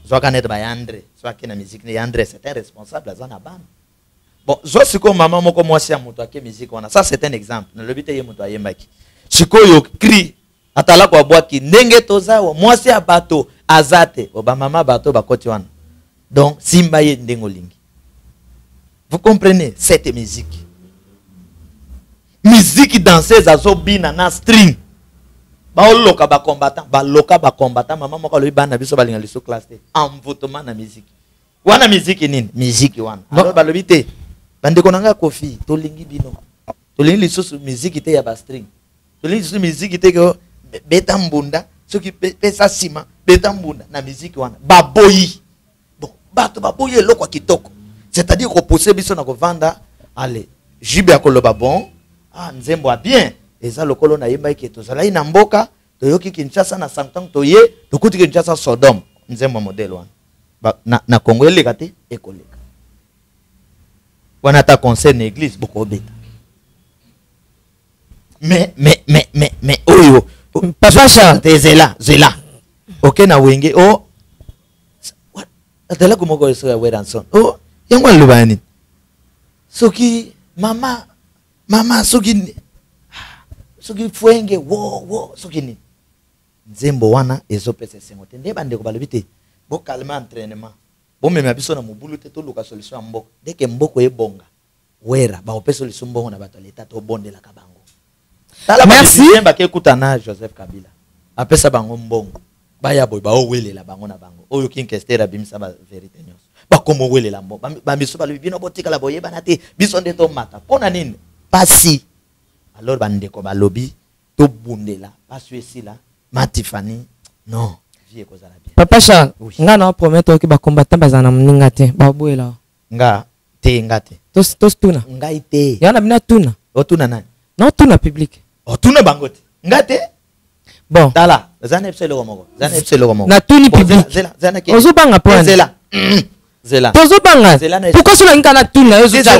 Soit qu'on est bayandre, soit que la musique n'est André, c'est un responsable à zana ban. Bon, soit ce que maman moko moi si amuto ake musique wana. Ça c'est un exemple. Ne le bite yemuto ayembaki. Siko yo cri atala kwa boaki ndenge toza wa moi si abato azate. Oba mama bato bakoti wana. Donc simba ye ndengolingi. Vous comprenez cette musique? Musique danseuse azobina na string. Ba loka ba combattant maman moko lobi bana biso balinga liso classe te. Envoûtement na musique. Wana musique nini? Musique wana. Alors ba lobi te. Bande konanga kofi to lingi bino. To lingi liso musique te ya ba string. To lingi liso musique te ko beta mbunda, soki pesa sima, beta mbunda na musique wana. Ba boyi. Bon, bato ba boyi eloko kitoko. C'est-à-dire qu'on possède biso na kovanda allez jibe akoloba bon ah nzembo a bien eza lokolo na yemba ki tozala ina mboka toyoki Kinshasa na Sankang toye tokuti Kinshasa Sodom nzembo modèle wana na Congo eleka te ekoleka wana ta concert na église boko beta mais oyo papa chante zela OK na wenge oh atela kumoko eso ya Weranson oh yango lubani soki mama soki fuenge wo soki ni nzembo wana ezopesa sengo te nde bande ko balobite bo calmer entraînement bo meme biso na mobulu te to luka solution mboko deke mboko ebonga wera ba opesa solution mbongo na bato leta to bondela ka bango tala merci ba ke kutana Joseph Kabila apesa bango mbongo baya boy ba owelela bango na bango oyo kinkestera bimisa ba vérité nyos ba komo welela mbo ba biso ba bino botika la boye banate biso ndeto mata pona nini pasi alors bande ko ba lobby to bundela pasu esila matifani non vie ko zala bien papa Charles nga na promettre ki ba combattant bazana mninga te ba boyela nga te tos tuna nga ite yana bina tuna o tuna nani non tuna public o tuna bangote nga te bon tala zana epselo moko na tuni public zela ozo banga point zela tozo banga pourquoi cela ngana tuna ozo ka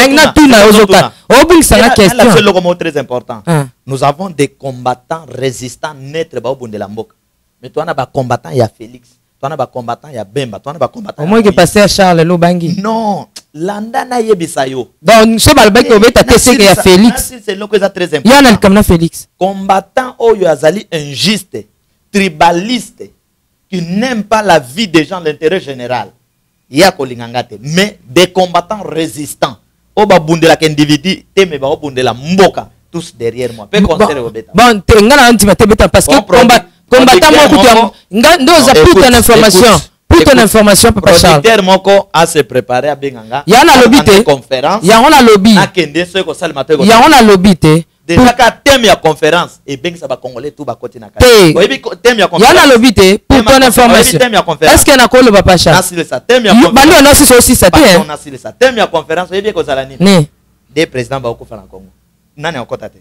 na tuna ozo ka obungisa na question c'est le mot très important nous avons des combattants résistants naître ba obundela mboka mais toi na ba combattant ya Félix toi na ba combattant ya Bemba toi na ba combattant au moins que passer Charles Lobangi non landa na yebisa yo donc ce balbaki obeta tese que ya Félix c'est le que ça très important yana comme Félix combattant oyo azali injuste tribaliste qui n'aime pas la vie des gens l'intérêt général ya kolingangate mais des combattants résistants oba bundela individu teme ba bundela mboka tous derrière moi pe conseiller obeta bon ngana antima tebeta parce que combattant moko ndo za pour ton information papa Charles producteur moko a se préparer à benganga ya na lobité conférence ya on a lobby akende ce ko salma te ya on a lobité déjà ka thème ya conférence et bengisa ba congolais tout ba côté na ka oyebi thème ya conférence ya na lobité pour ton information est-ce que na ko le papa Charles nasile sa thème ya conférence bandi on aussi ça te on nasile sa thème ya conférence oyebi ko zala nini ne des présidents bakufa na Congo. Nani akokota te.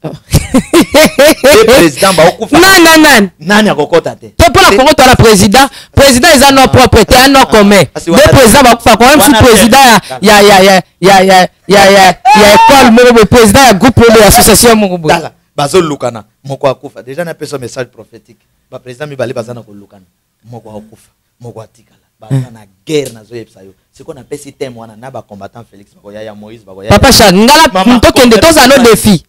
Des présidents bakufa. Nani akokota te. Toi pour la Congo toi la président ils ont nos propriétés, un nom commun. Des présidents bakufa quand même sous président il y a école mon président il groupe de l'association mon Dala bazo lukana moko akufa. Déjà na peso message prophétique. Ba président mibale bazana ko lukana. Moko akufa, moko atikala. Bazana guerre na zo yepsa yo. C'est qu'on appelle si thème wana na ba combattant Félix bakoya ya Moïse bakoya. Papa Charles ngala to kende to za no défi.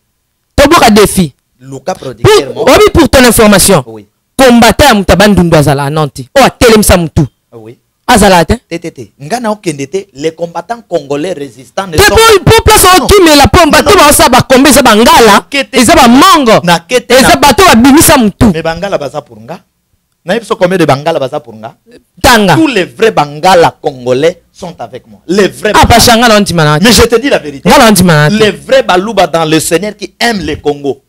To boka défi. Luka producteur mo. Oui pour ton information. Oui. Combattant mutabandundu azala ananti. O atelemsa mutu. Oui. Azala te. TTT. Ngana okendete les combattants congolais résistants ne sont pour place au kimi la pomba to ba sa ba kombe sa bangala. Eza ba mango. Na kete. Eza bato ba bimisa mutu. Mais bangala baza pour nga. Na yipso combien de bangala baza pour nga? Tanga. Tous les vrais bangala congolais sont avec moi. Les vrais. Ah pas changa non timana. Mais je te dis la vérité. Les vrais balouba dans le Seigneur qui aiment les Congo,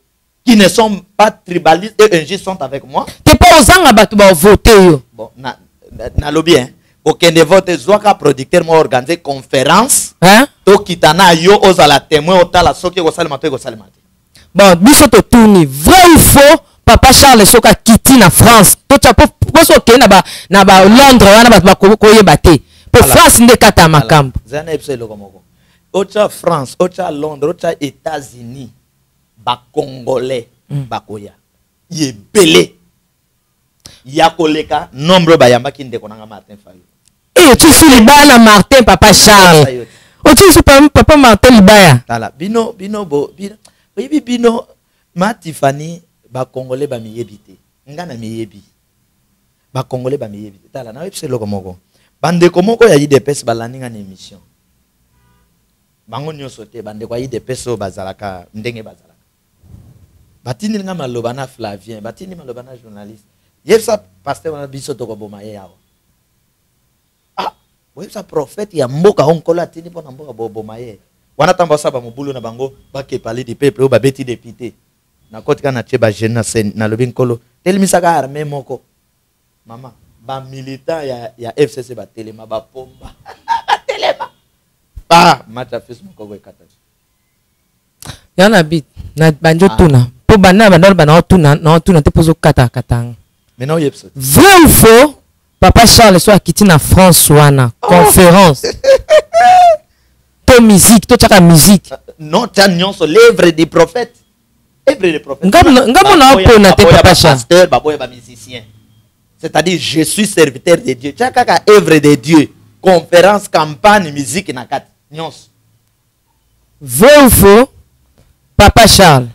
qui ne sont pas tribalistes et injustes sont avec moi. T'es pas aux anga bato ba voter yo. Bon na lobby hein. Aucun de vote zoaka producteur moi organiser conférence. Hein? To kitana yo ozala témoin otala soki ko salima to ko salima. Bon, biso to tourni vrai ou faux? Papa Charles soka kiti na France. To chapo poso ke na ba Londres wana ba ko yebate. Pour France nde kata makambo. Zana epselo komoko. Ocha France, ocha Londres, ocha États-Unis. Ba Congolais bakoya. Yebele. Yakoleka nombre bayamba kinde konanga Martin Fayulu. Eh tu suis libana Martin Papa Charles. O tu suis Papa Martin libaya. Tala bino bo bino ma Tiffany ba Congolais ba miyebite. Ngana miyebi. Ba Congolais ba miyebite. Tala na epselo komoko. Bande komoko ya IDPS balaninga na émission. Bango nyoso te bande kwa IDPS o bazalaka ndenge bazalaka. Batini nga maloba na Flavien, batini maloba na journaliste. Yepsa pasteur wana biso to ko boma ye yawo. Ah, wepsa prophète ya mboka onkola tini pona mboka boma ye. Wana tamba saba mobulu na bango ba ke parler du peuple o ba beti député. Na kotika na cheba jeune na sen na lobi nkolo. Telemisaka armée moko. Mama ba militant ya FCC ba telema ba pomba. Ba telema. Ah, mata Facebook ko ekata. Yana bit na banjo tuna. Po bana bana tuna te pozo kata katang. Mais non yepso. Vrai ou faux? Papa Charles soit quitté na France wana conférence. To musique, to chaka musique. Non, t'agnon sur l'œuvre des prophètes. Œuvre des prophètes. Ngamo na opona te Papa Charles. Pasteur, baboya ba musicien. C'est-à-dire je suis serviteur de Dieu. Chaka œuvre de Dieu. Conférence, campagne, musique na kat. Nyons. Vrai ou faux? Papa Charles.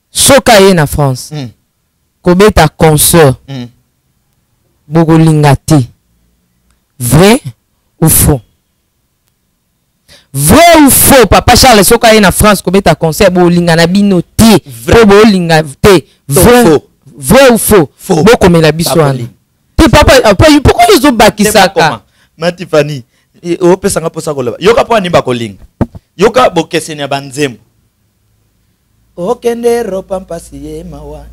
Sokaye na France. Kobeta concert. Bogolingati. Vrai ou faux? Vrai ou faux? Papa Charles Sokaye na France kobeta concert bolingana binoté. Vrai bolingate. Vrai ou faux? Bokomela biswana. Te papa pourquoi ils ont baki ça? Matifani. O pesa nga posa ko loba. Yoka po animba ko linga. Yoka bokesenya banzembo. Okende ropa mpasiye mawa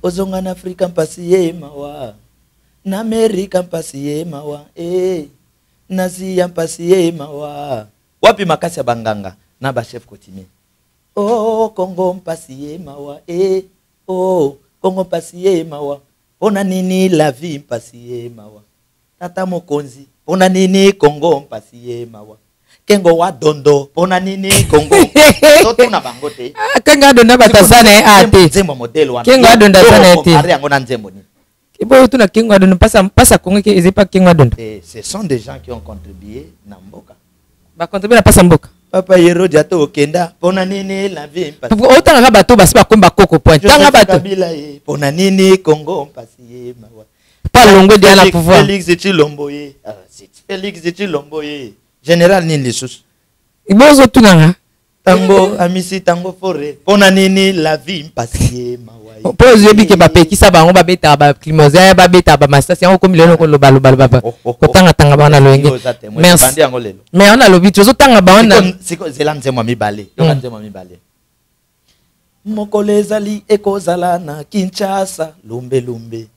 ozonga na Afrika mpasiye mawa na Amerika mpasiye mawa na Asia mpasiye mawa wapi makasi ya banganga na ba chef coutumier Congo mpasiye mawa Congo mpasiye mawa ona nini la vie mpasiye mawa tata mokonzi ona nini Congo mpasiye mawa Kengo wa dondo pona nini Congo toto na bangote kenga donda batazana ate nzembo model wana kenga donda sana ate ari yango na nzembo ni kibo tuna kenga donda pasa Congo ke ezepa kenga donda ce sont des gens qui ont contribué na mboka ba contribuer na pasa mboka papa yero jato okenda pona nini la vie otanga ka bato basi bakomba koko point tanga bato pona nini Congo mpasiye mawa pas longo de la pouvoir Félix Tshilombo Félix Tshilombo Général nini lisusu. Ibozo tunanga. Tango amisi tango fore. Pona nini la vie mpasiye mawai. Pose yebi ke bapekisa bango babeta ba climatiseur babeta ba masasi yango komi lelo ko loba baba. Kotanga tanga bana loenge. Merci. Mais on a lobi tozo tanga bana. Siko zelanze mwa mibale. Yokanze mwa mibale. Mokolo ezali ekozala na Kinshasa lumbe lumbe.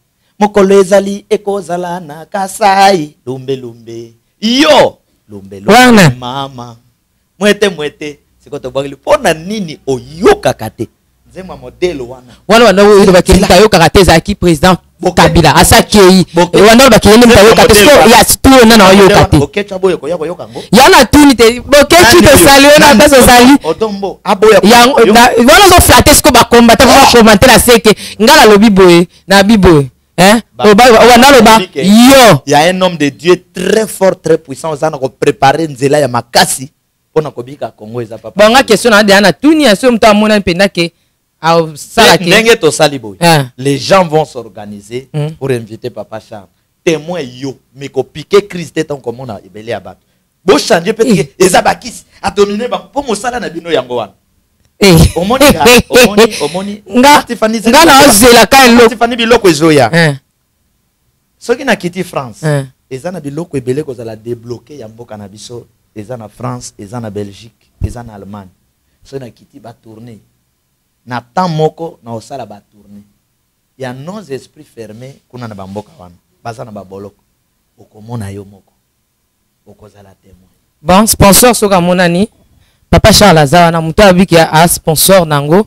Mokolo ezali ekozala na Kasai lumbe lumbe. Yo Lombe mama mwete sikoto bwakili pona nini oyoka kate nzema modelo wana wana oyo bakeli yoka kate za ki president Kabila asakei wana bakeli mtayoka kate so ya studio na oyoka kate bokecha boyo ko yoka ngo yana tunite bokechi to sali na pesa sali otombo aboya wana zo flatter sko ba combattre ba commenter la seke ngala lobi boye na biboye il y a un homme de Dieu très fort, très puissant. On a préparé Nzela ya makasi pour nakobika Congo eza papa. Bon, la question na na tuni ya so mta mona penda ke au salaki. Ndenge to salibo. Les gens vont s'organiser pour inviter papa Charles. Témoin yo, mais ko piquer Christ tant comme on a ebele abat. Bo changer peut-être eza bakis a dominer ba pour mosala na bino yango wana. Omoni nga na ozela ka lo Stéphanie biloko ezoya soki na kiti France eza na biloko ebele ko zala débloquer ya mboka na biso eza na France eza na Belgique eza na Allemagne soki na kiti ba tourner na temps moko na osala ba tourner ya nos esprits fermés kuna na bamboka wana baza na ba boloko okomona yo moko okozala témoin. Bon sponsor soka monani Papa Charles azawa na muto abiki a sponsor nango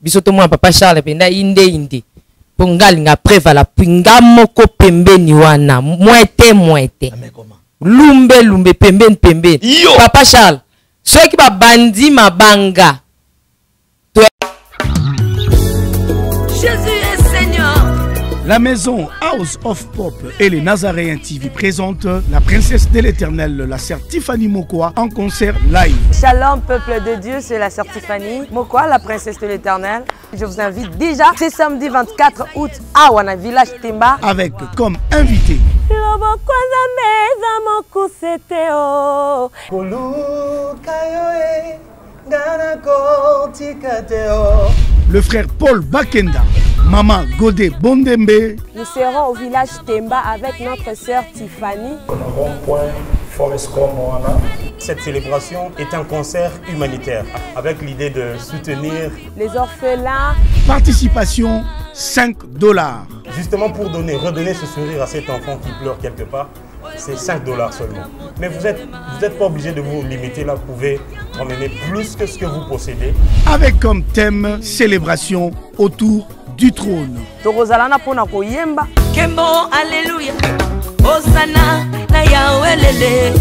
bisoto mwa Papa Charles penda inde pongali nga prevala pinga moko pembeni wana mwete lumbe pembeni Papa Charles soki ba bandi mabanga Jésus est Seigneur. La maison House of Pop et les Nazaréens TV présentent la princesse de l'éternel, la sœur Tiffany Mokoa, en concert live. Shalom peuple de Dieu, c'est la sœur Tiffany Mokoa, la princesse de l'éternel. Je vous invite déjà, c'est samedi 24 août à Wana Village Temba. Avec comme invité le frère Paul Bakenda, Maman Godé Bondembe. Nous serons au village Temba avec notre sœur Tiffany. Cette célébration est un concert humanitaire avec l'idée de soutenir les orphelins. Participation $5. Justement pour redonner ce sourire à cet enfant qui pleure quelque part, c'est $5 seulement. Mais vous êtes pas obligé de vous limiter là, vous pouvez emmener plus que ce que vous possédez. Avec comme thème célébration autour du trône. Kembo, alléluia. Hosanna, na Yahweh lele.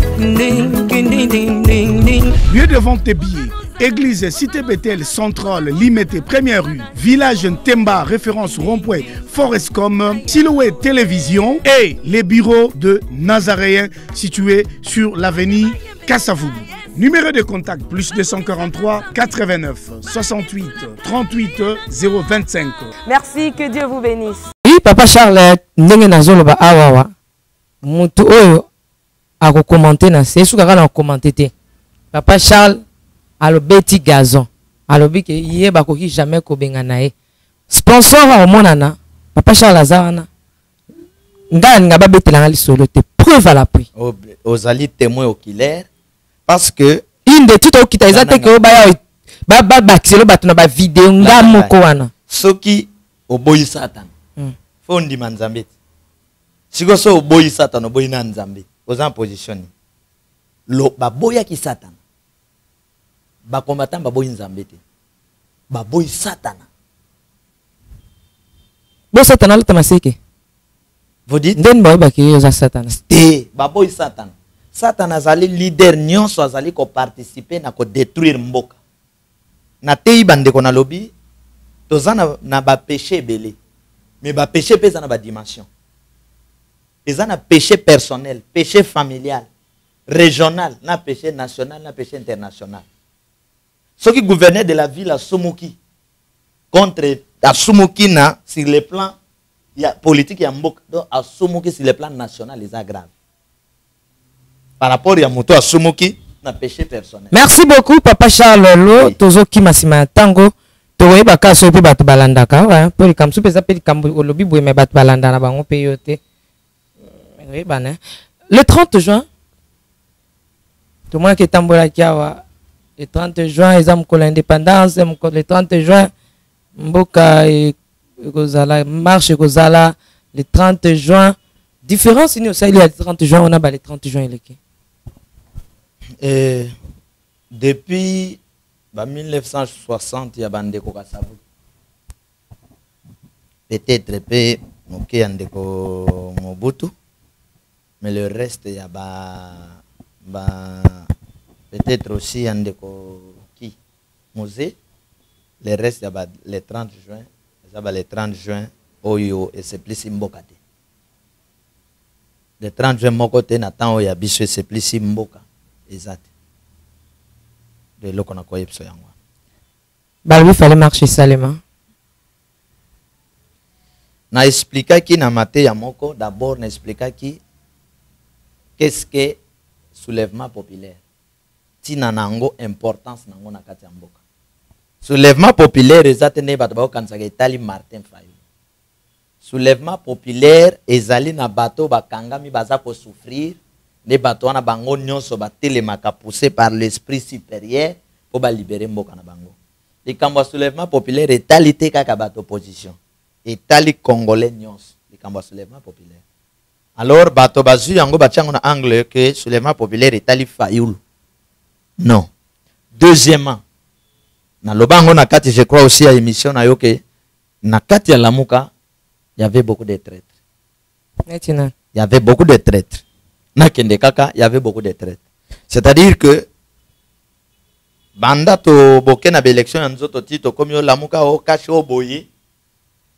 Lieu de vente des billets. Église Cité Bethel Centrale, Limité, Première rue, Village Temba, référence rond-point, Forescom, Silhouette Télévision et les bureaux de Nazaréens situés sur l'avenue Kassavoum. Numéro de contact plus 243 89 68 38 025. Merci, que Dieu vous bénisse. Oui, Papa Charles, ndenge nazoloba awawa. Mutu oyo ako commenter na se sukaka na commenter te. Papa Charles alobeti gazon. Alobi ke yé bakoki jamais ko benga na ye. Sponsor a omonana. Papa Charles azawana. Nga ba betela ngali solo te preuve à l'appui. Ozali témoin oculaire parce que inde tout au kita ezate ke ba bakiselo batuna ba vidéo nga moko wana. Soki oboyi Satan. Fondi manzambe. Siko so oboyi Satan oboyi na nzambe. Oza en position. Lo baboya ki Satan. Ba combattant baboyi nzambe te. Baboyi Satan. Bo Satan ala tamaseke. Vous dites den ba ba ki oza Satan. Te baboyi Satan. Satan azali leader nyonso azali ko participer na ko détruire mboka. Na tei bande ko na lobby tozana na ba péché belé. Mais ba péché pesa na ba dimension. Eza na péché personnel, péché familial, régional, na péché national, na péché international. Ceux qui gouvernaient de la ville à Sumuki contre à Sumuki na sur le plan politique ya mboka, donc à Sumuki sur le plan national les aggraves. Par rapport à moto à Sumuki na péché personnel. Merci beaucoup Papa Charles Lo tozoki masima tango towe baka so pe batu balandaka wa pe kamsu pesa pe kambu olobi boye me batu balanda na bango pe yote. Oui bana. Le 30 juin tout moi qui tambola kiawa le 30 juin exam ko l'indépendance le 30 juin mboka kozala marche kozala le 30 juin différence ni au le 30 juin on a le 30 juin eleki. Depuis 1960, il y a Bandeko Kassabou. Peut-être peu Andeko Mobutu, mais le reste, il y a peut-être aussi Andeko qui Mosé. Le reste, il y a le 30 juin. Il y a le 30 juin, Oyo, et c'est plus Mbokate. Le 30 juin, mon côté, Nathan Oya Bissou, c'est plus Mboka. Exact. De l'eau qu'on a quoi, il fallait marcher salement. Na expliqué qui na maté yamoko d'abord na expliqué qui qu'est-ce que soulèvement populaire. Tina nango importance nango na kati mboka. Soulèvement populaire ezate ne bato ba kansaka etali Martin Fayulu. Soulèvement populaire ezali na bato bakangami baza ko souffrir ne bato wana bango nyonso batelemaka poussé par l'esprit supérieur pour ba libérer mboka na bango. Le kambo soulèvement populaire etali te kaka bato opposition. Etali congolais nyons, le kambo soulèvement populaire. Alors bato bazu yango batiango na angle que soulèvement populaire etali Fayulu. Non. Deuxièmement, na lobango na kati je crois aussi à émission na yo que na kati ya Lamuka il y avait beaucoup de traîtres. Maintenant, il y avait beaucoup de traîtres. Na kende kaka il y avait beaucoup de traîtres. C'est-à-dire que banda to bokena ba élection ya nzoto tito comme yo Lamuka o kashi o boye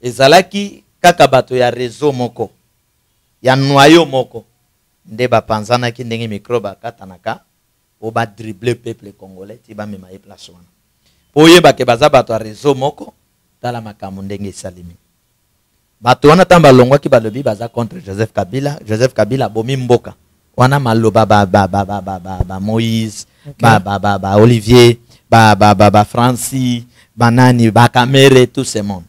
ezalaki kaka bato ya réseau moko ya noyau moko nde bapanzana ki ndenge micro bakatanaka po ba dribbler peuple congolais ti ba mema e place wana po yeba ke baza bato ya réseau moko tala makambo ndenge esalemi bato wana tamba longwa ki balobi baza contre Joseph Kabila bomi mboka wana maloba ba Moïse ba Olivier ba Francis banani ba Kamere tout ce monde.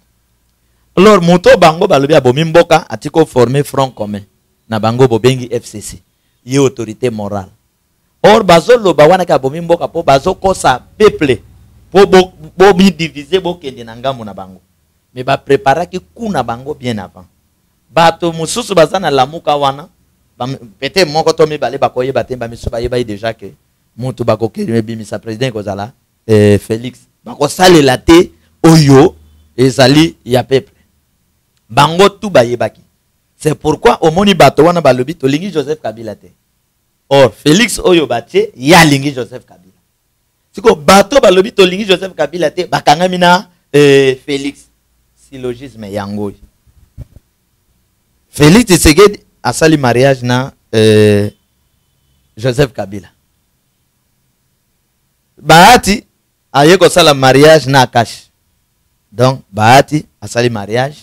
Alors moto bango balobi abomi mboka atiko former front commun na bango bobengi FCC ye autorité morale. Or bazo loba wana ka bomi mboka po bazo kosa peuple po bo mi diviser bo kende na ngambo na bango. Mais ba préparaki kuna bango bien avant. Bato mususu bazana Lamuka wana peut-être moko to mi bale bakoye batemba misu ba yeba déjà que moto bakoke bimisa président kozala Félix bako salela te oyo ezali ya peuple. Bango tout bayebaki. C'est pourquoi au moni bato wana balobi to lingi Joseph Kabila te. Or Félix oyo batie ya lingi Joseph Kabila. Siko bato balobi to lingi Joseph Kabila te bakangami na Félix. Syllogisme yango. Félix Tshisekedi a sali mariage na Joseph Kabila. Bahati ayeko sala mariage na Akash. Donc Bahati a sali mariage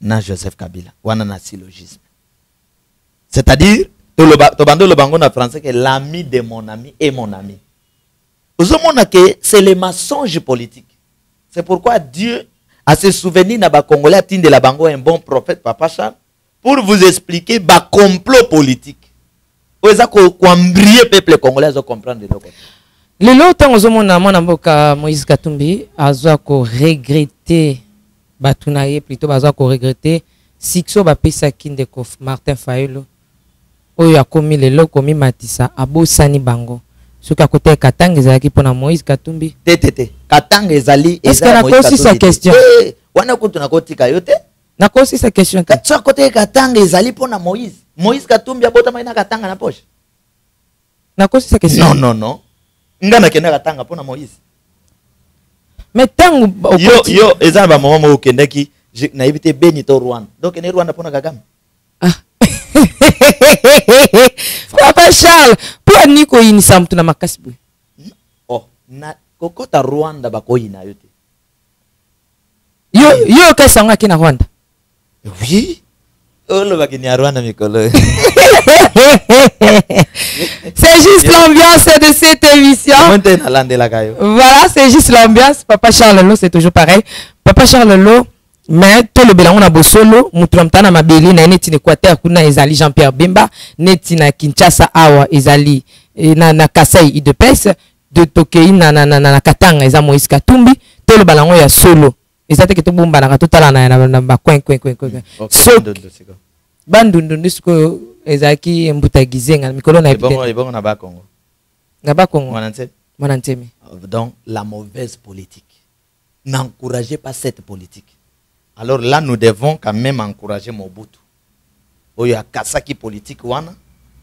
na Joseph Kabila. Wana na syllogisme. C'est-à-dire, tobando le bango na français que l'ami de mon ami est mon ami. Vous savez que c'est le mensonge politique. C'est pourquoi Dieu a se souvenu na ba Congolais tinde la bango un bon prophète Papa Charles pour vous expliquer ba complot politique. Vous avez qu'embrier peuple congolais à comprendre de l'autre. Le longtemps aux hommes na mboka Moïse Katumbi a regretté batunaye plutôt baza ko regretter sikso ba pesa kinde ko Martin Fayulu oyo akomi lelo komi matisa abosani bango soka kote Katanga ezalaki pona Moïse Katumbi tete Katanga ezali est-ce que na kosi sa question wana kutu na kotika yote na kosi sa question katsa kote Katanga ezali pona Moïse Katumbi abota maina Katanga na poche na kosi sa question non ngana kenda Katanga pona Moïse. Mais tant yo eza ba mama mo kendaki na ibite Benito Rwanda. Donc ne Rwanda pona Kagame. Ah. Papa Charles, pour niko inisa mtu na makasi bwe. Oh, na kokota Rwanda bakoyina yote. Yo kasanga kina Rwanda. Oui. Olo bakini Rwanda mikolo. C'est juste l'ambiance de cette émission. Voilà, c'est juste l'ambiance. Papa Charles Lelo, c'est toujours pareil. Papa Charles Lelo, mais tout le bélangon a bosolo, mutramtana mabeli na neti n'Équateur kuna ezali Jean-Pierre Bemba, neti na Kinshasa awa ezali na Kasai IDPS, de Tokei na Katanga eza Moïse Katumbi, tout le bélangon ya solo. Ezate ke to bomba na totala na ba coin. So bandundu ndisiko ezaki mbuta gizenga mikolo na ebongo na ba Congo. Donc, la mauvaise politique. N'encouragez pas cette politique. Alors là, nous devons quand même encourager Mobutu. Il y a Kasaki politique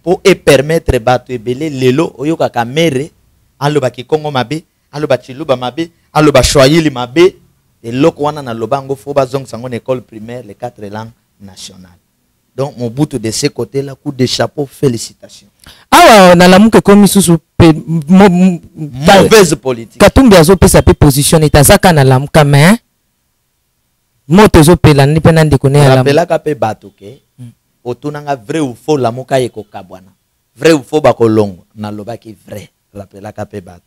pour permettre Bato Ebele Lelo, Oyo Kakamere, Aloba Kikongo Mabe, Aloba Chiluba Mabe, Aloba Shoyili Mabe, et Lokwana na Lobango Foba Zong Sangon école primaire, les 4 langues nationales. Donc, Mobutu de ce côté-là, coup de chapeau, félicitations. Ah, on a l'amour que comme sous mauvaise politique. Katumbi azo pe sa pe positionner tazaka na lamu kama moto zo pe la ni pe na ndeko ne la. Rappela ka pe bato ke. Otunanga vrai ou faux la muka yeko kabwana. Vrai ou faux ba kolongo na loba ki vrai. Rappela ka pe bato.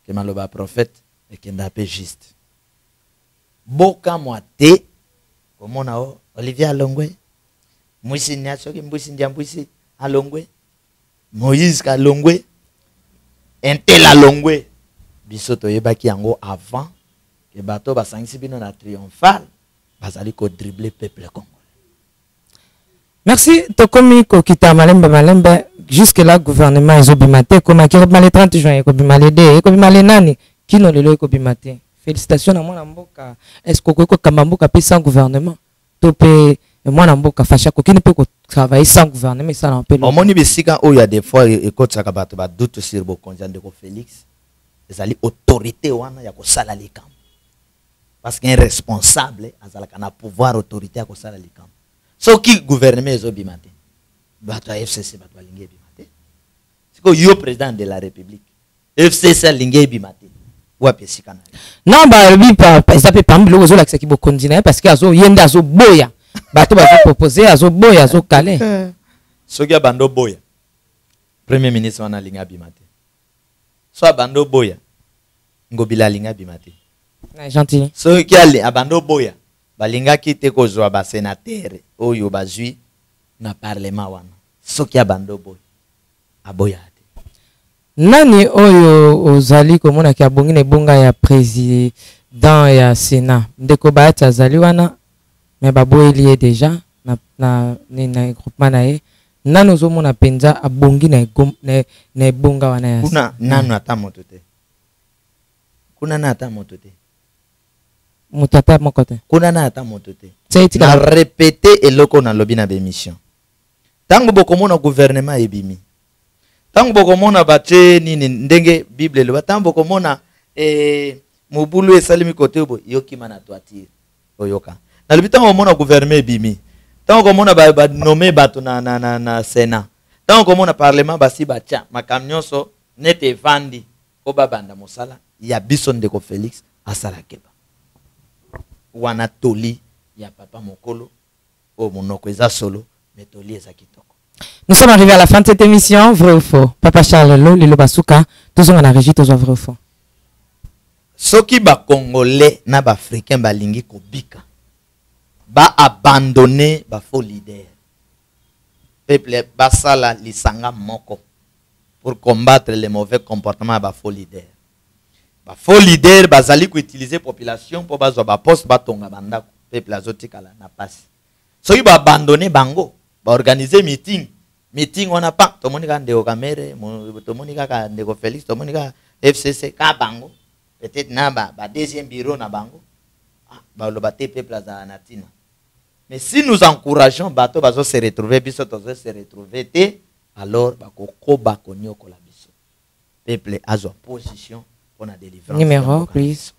Ke maloba prophète et ke ndape juste. Boka moite komona o Olivier Alongwe. Mwisi nyaso ki mbwisi ndiambwisi Alongwe. Moïse Kalongwe. Intel Alongwe. Bisoto yebaki yango avant que bato basangisi bino na triomphal bazali ko dribbler peuple congolais. Merci Tokomi Kokita Malembe jusque là gouvernement ezobimate koma ki le 30 juin ekobimale de ekobimale nani kino lelo ekobimate. Félicitations na mwana mboka est-ce ko kamamboka pe sans gouvernement topé mwana mboka fasha ko kini pe ko travailler sans gouvernement ça na peu. Omoni bisika o ya des fois ekotaka bato ba doute sur bo konja ndeko Félix. Ezali autorité wana ya kosala likambo. Parce qu'un responsable azalaka na pouvoir autorité ya kosala likambo. So ki gouvernement ezobimate. Bato ya FCC bato balingi bimate. Siko yo président de la République. FCC lingi bimate. Wapi sikana. Non ba bi pa ça peut pas mbilo zo lakisa ki bo kondina parce que azo yenda azo boya. Bato ba proposer azo boya azo calé. So ki bando boya. Premier ministre wana lingi bimate. So abando boya. Ngobila linga bimate. Gentil. So ki ali abando boya. Balinga ki te ko zo ba sénateur oyo bazui na parlement wana. So ki abando boya. Aboya. Nani oyo ozali komona ki abongi na bonga ya président ya Sénat. Ndeko baata azali wana mais baboyeli déjà na groupement na ye. Nani ozomona penza abongi na bonga wana ya. Kuna nanu ata moto te. Kuna na ata moto te. Mutata mokote. Kuna na ata moto te. Na répéter eloko na lobi na bémission. Tango bokomona gouvernement ebimi. Tango bokomona bache nini ndenge Bible lo tango bokomona mobulu esalimi kote obo yokima na toiture oyoka. Na lobi tango bomona gouvernement ebimi. Tango komona ba nommer bato na Sénat. Tango komona parlement basi bacha makamnyonso nete vandi ko babanda mosala ya biso ndeko Félix asala keba. Wana toli ya papa mokolo o monoko eza solo metoli eza kitoko. Nous sommes arrivés à la fin de cette émission, vrai ou faux. Papa Charles Lo, Lilo Basuka, tous on a régi, tous vrai ou faux. Soki ba Congolais na ba Africain ba lingi kobika. Ba abandonner ba faux leader. Peuple basala lisanga moko pour combattre les mauvais comportements ba faux leader. Ba faux leader bazali ko utiliser population pour bazwa ba poste ba tonga bandako peuple azotikala na passe. Soki ba abandonner bango, ba organiser meeting on a pas to monika ndeko Kamere, to monika ndeko Félix, to monika FCC ka bango. Peut-être na ba deuxième bureau na bango. Ba lo baté peuple za natina. Mais si nous encourageons bato bazo se retrouver biso to se retrouver te alors ba ko ba konyoko la biso. Peuple azo position pour la délivrance. Numéro please.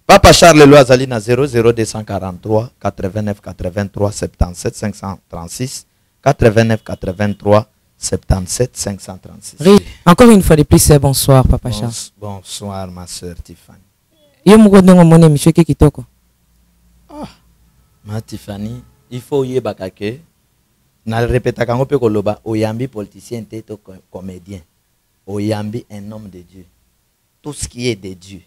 Papa Charles Loazali na 00243 89 83 77 536 89 83 77 536. Encore une fois de plus, bonsoir Papa Charles. Bonsoir ma soeur Tiffany. Yo mugondo ngomone monsieur kitoko. Ma Tiffany, il faut yebaka ke na répéta kango pe koloba oyambi politicien te to comédien. Oyambi un homme de Dieu. Tout ce qui est de Dieu.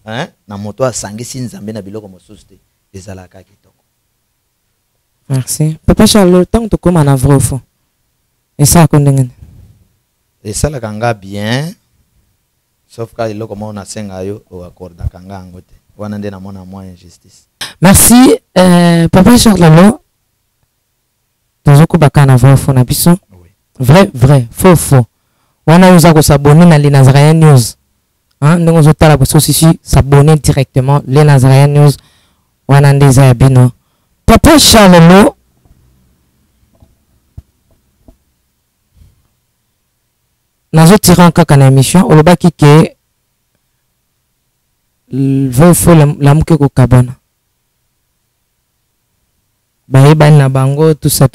Hein? Na moto asangisi nzambe na biloko mosusu te ezalaka kitoko. Merci. Papa Charles, tant que comme en vrai au fond. Et ça condamne. Et ça la kanga bien. Sauf que il comme on a senga yo au accord da kanga ngote. Wana ndena mona moi injustice. Merci Papa Charles. Tozoko bakana vrai au fond na biso. Vrai, faux. wana oza ko s'abonner na Les Nazaréens News. Hein, nous on tala pour aussi s'abonner directement Les Nazaréens News. Wana ndeza ya bino. Papa Charles Lo nazo tirer kaka na émission olobaki ke faut la muke ko kabana. Baïban na bango tout ça.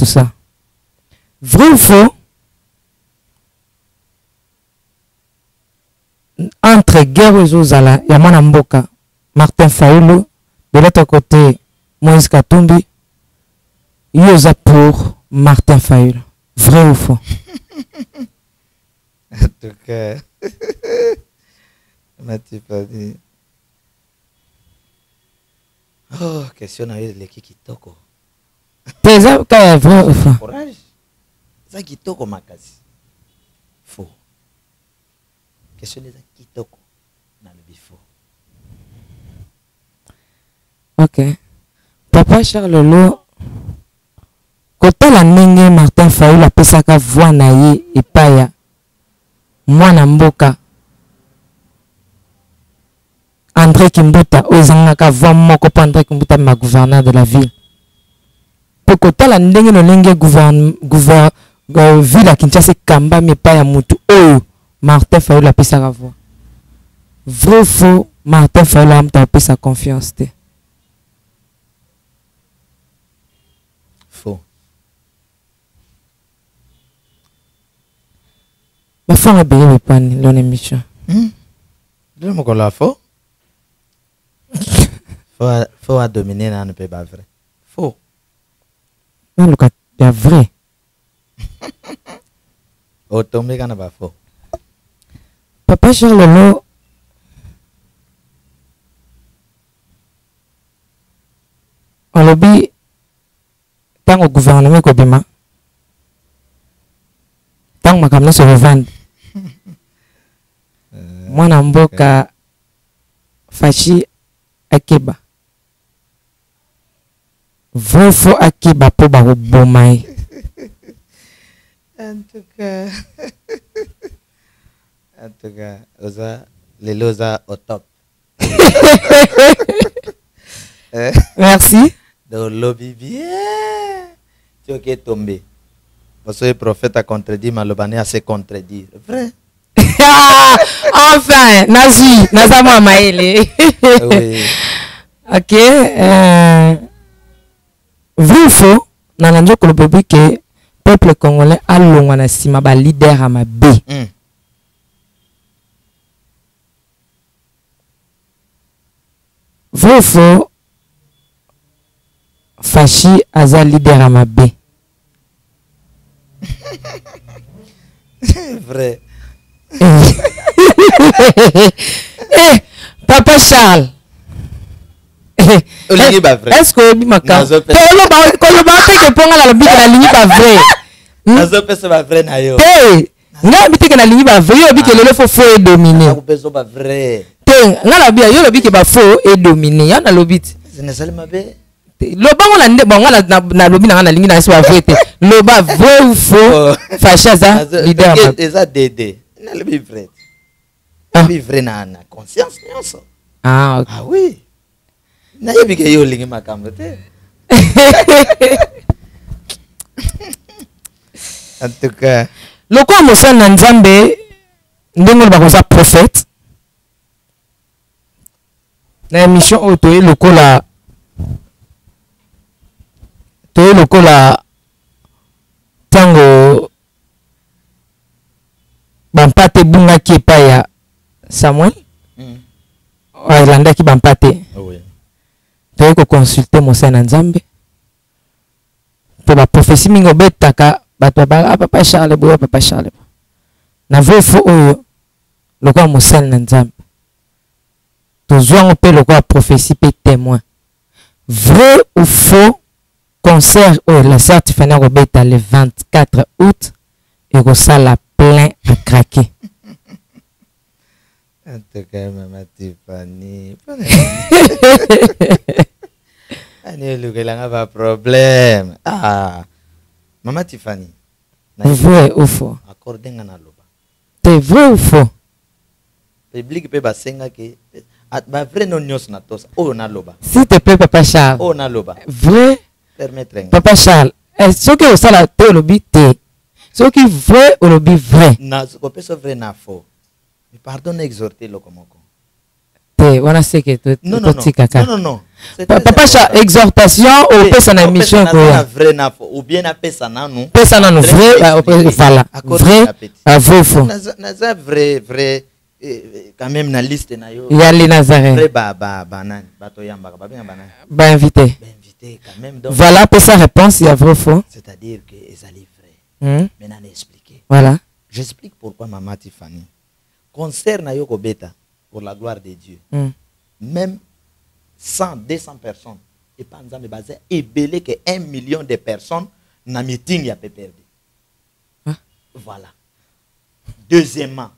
Vrai ou faux? Entre guerre et Zozala, Yamana Mboka, Martin Fayoulou, de l'autre côté, Moïse Katumbi, Yosa pour Martin Fayoulou. Vrai ou faux? En tout cas, Mathieu pas dit. Oh, question à l'équipe qui toko. Pesa ka vrai ou faux? Courage. Ça qui toko makasi. Faux. Question des qui toko na le bifo. Ok. Papa Charles Lo kotala ndenge Martin Fayoulou apesaka voix na ye epaya mwana mboka André Kimbuta ozangaka voix moko pa André Kimbuta ma gouverneur de la ville. Pokotala ndenge no lenge ville à Kinshasa kamba mepa ya mutu oyo Martin Fayoulou apesaka voix. Vrai ou faux? Martin Fayoulou amta apesa confiance te. Faux. Ma femme a bien répondu dans l'émission. Je me connais faux. Faut dominer dans ne peut pas vrai. Faux. Non, le cas est vrai. Automé quand pas faux. Papa Charles Lo on lobby tant au gouvernement Kobima tant makamno se revendre. Mwana mboka fachi Akeba. Vrai faux Akeba po ba bomai. En tout cas, les losa au top. Merci. Dans le lobby bien. Tu es tombé. Parce que le prophète a contredit, mais le bané a se contredire. Vrai. Enfin, Naza moi maele. Oui. Ok. Vrai ou faux? Nananjo kolobobi que peuple congolais a longwa sima ba leader à ma B. Vrai ou faux? Fachi aza leader à ma B. Vrai. Papa Charles. Est-ce que vous m'avez dit que ah oui. Na yebi ke yo lingi makambo te. En tout cas, loko amosa na Nzambe ndenge bakoza prophète. Na émission auto lokola tango bampate bunga ki epai Samuel. Olandaki bampate. Oui. Tu peux consulter mon Seigneur Nzambe pour la prophétie mingo betaka bato ba papa Charles Boya papa Charles na vrai faux oyo le quoi mon Seigneur Nzambe toujours on peut le quoi prophétie peut témoin vrai ou faux concert ou la certificat robeta le 24 août et que ça la plein à craquer. En tout cas, maman Tiffany. Il n'y a pas de problème. Ah, maman Tiffany. Vrai ou faux? Accordez un aloba. T'es vrai ou faux? Public peut basenga que ba vrai non nyos na tosa. Oh na loba. S'il te plaît, Papa Charles. Oh na loba. Vrai? Permettre. Papa Charles, est-ce que ça la te lobby te? Ce qui vrai ou lobby vrai? Na ce qu'on peut se vrai na faux. Mais pardonne exhorter le komoko. Te, on a ce que tu non non non. Papa Charles, exhortation ou pesa na émission quoi? Vrai na faux ou bien na pesa na nous. Pesa na nous vrai, voilà. Vrai, vrai faux. Na vrai quand même na liste na yo. Il y a les Nazaréens. Vrai banan, bato yamba ba bien banan. Ba invité. Quand même, donc, voilà pour sa réponse, il y a vrai ou faux. C'est-à-dire que c'est vrai. Maintenant, expliquer. Voilà. J'explique pourquoi Maman Tiffany. Concert na yoko beta pour la gloire de Dieu. Même 100, 200 personnes. Et pas nous basé et belé que 1 million de personnes na meeting y a perdu. Voilà. Deuxièmement,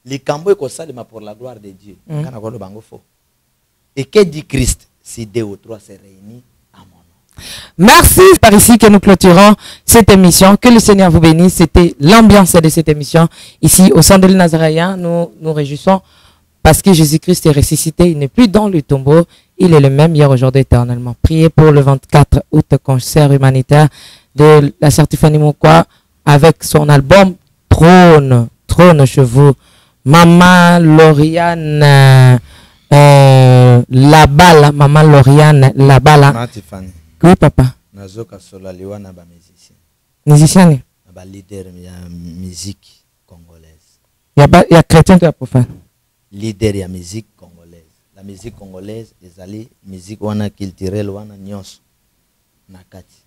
les cambo est ça pour la gloire de Dieu. Et que dit Christ? Si 2 ou 3 se réunissent. Merci, par ici que nous clôturons cette émission. Que le Seigneur vous bénisse. C'était l'ambiance de cette émission. Ici, au centre de l'île Nazaréen, nous nous réjouissons parce que Jésus-Christ est ressuscité. Il n'est plus dans le tombeau. Il est le même hier, aujourd'hui, éternellement. Priez pour le 24 août, concert humanitaire de la sœur Tiffany Mokwa avec son album Trône chez vous. Maman Lauriane, la balle, Maman Lauriane, la balle. Oui, papa. Nazoka solaliwa na ba musicien. Musicien ni? Ba leader ya musique congolaise. Ya chrétien que profane. Leader ya musique congolaise. La musique congolaise ezali musique wana culturelle wana nyonso na kati.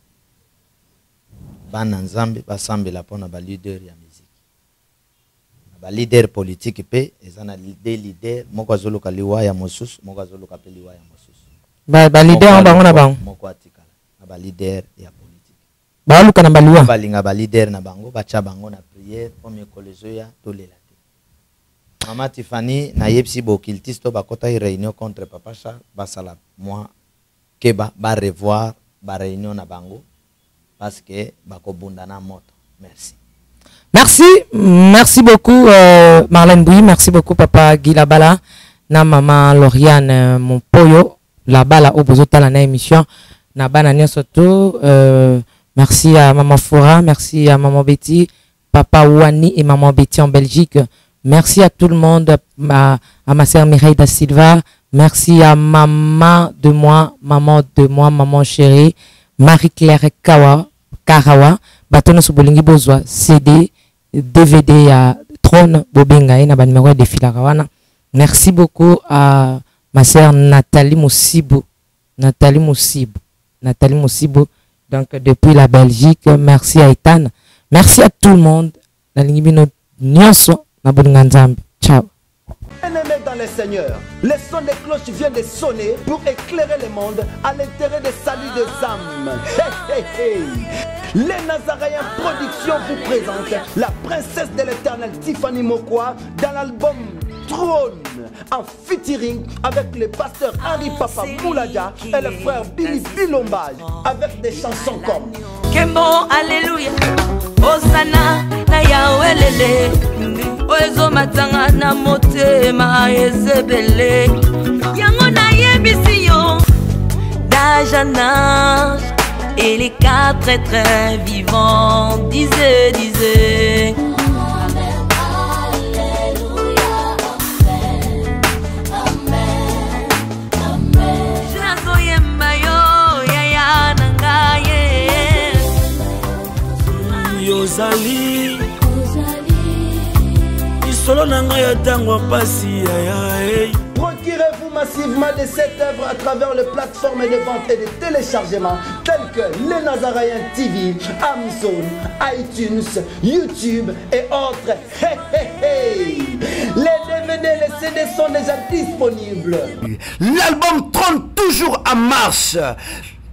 Bana nzambe basambela pona ba leader ya musique. Ba leader politique pe ezana des leader moko azoluka liwa ya mosusu, moko azoluka pe liwa ya mosusu. Ba leader on bango na bango. Moko atika. Ba leader ya politique. Ba luka na baliwa. Ba linga ba leader na bango, ba cha bango na prière, premier kolezo ya tolela te. Maman Tiffany na yepsi bo kiltisto ba kota réunion contre Papa Charles, ba sala moi ke ba revoir ba réunion na bango parce que ba ko bunda na moto. Merci. Merci beaucoup Marlène Bouy, merci beaucoup Papa Guy Labala na Maman Lauriane mon poyo la bala au bozota la na émission. Merci à Maman Fora, merci à Maman Betty, Papa Wani et Maman Betty en Belgique. Merci à tout le monde, à ma sœur Mireille da Silva. Merci à Maman de moi, Maman chérie, Marie-Claire Karawa, Batono Subolingi Bozwa, CD, DVD à Trône, Bobenga, et na numéro de Filarawana. Merci beaucoup à ma sœur Nathalie Moussibou. Nathalie Moussibou, donc depuis la Belgique. Merci à Ethan. Merci à tout le monde. Ciao. Bien-aimés dans le Seigneur, le son des cloches vient de sonner pour éclairer le monde à l'intérêt des saluts des âmes. Hey, hey, hey. Les Nazaréens Productions vous présentent la princesse de l'éternel Tiffany Mokwa dans l'album Trône en featuring avec le pasteur Henri Papa Mouladia et le frère Billy Bilombage avec des chansons comme Kembo Alléluia Osana na Yahweh lele Oezo matanga na motema ezebele Yango na yebisi yo d'âge en âge et les 4 êtres vivants disaient Yozali Isolo nanga ya tango pasi ya. Procurez-vous massivement de cette œuvre à travers les plateformes de vente et de téléchargement telles que Les Nazaréens TV, Amazon, iTunes, YouTube et autres. Hey, hey, hey. Les DVD, les CD sont déjà disponibles. L'album Trône toujours en marche.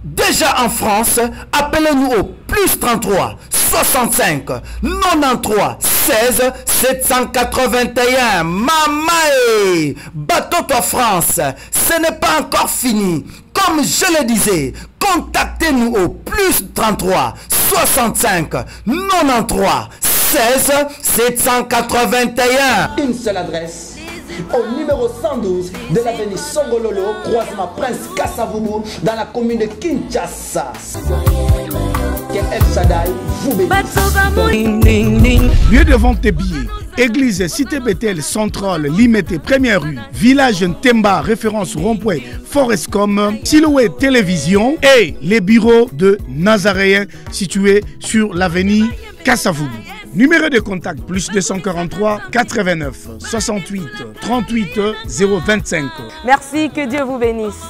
Déjà en France, appelez-nous au plus 33 65 93 16 781. Mamae, Bateau France, ce n'est pas encore fini. Comme je le disais, contactez-nous au plus 33 65 93 16 781. Une seule adresse. Au numéro 112 de l'avenue Songololo, croisement Prince Kassavubu, dans la commune de Kinshasa. Que El Shaddai vous bénisse. Lieu de vente des billets. Église Cité Bethel Centrale, Limité, Première rue. Village Ntemba, référence rond-point Forescom. Silhouette Télévision. Et les bureaux de Nazaréens situés sur l'avenue Kassavubu. Numéro de contact plus 243 89 68 38 025. Merci, que Dieu vous bénisse.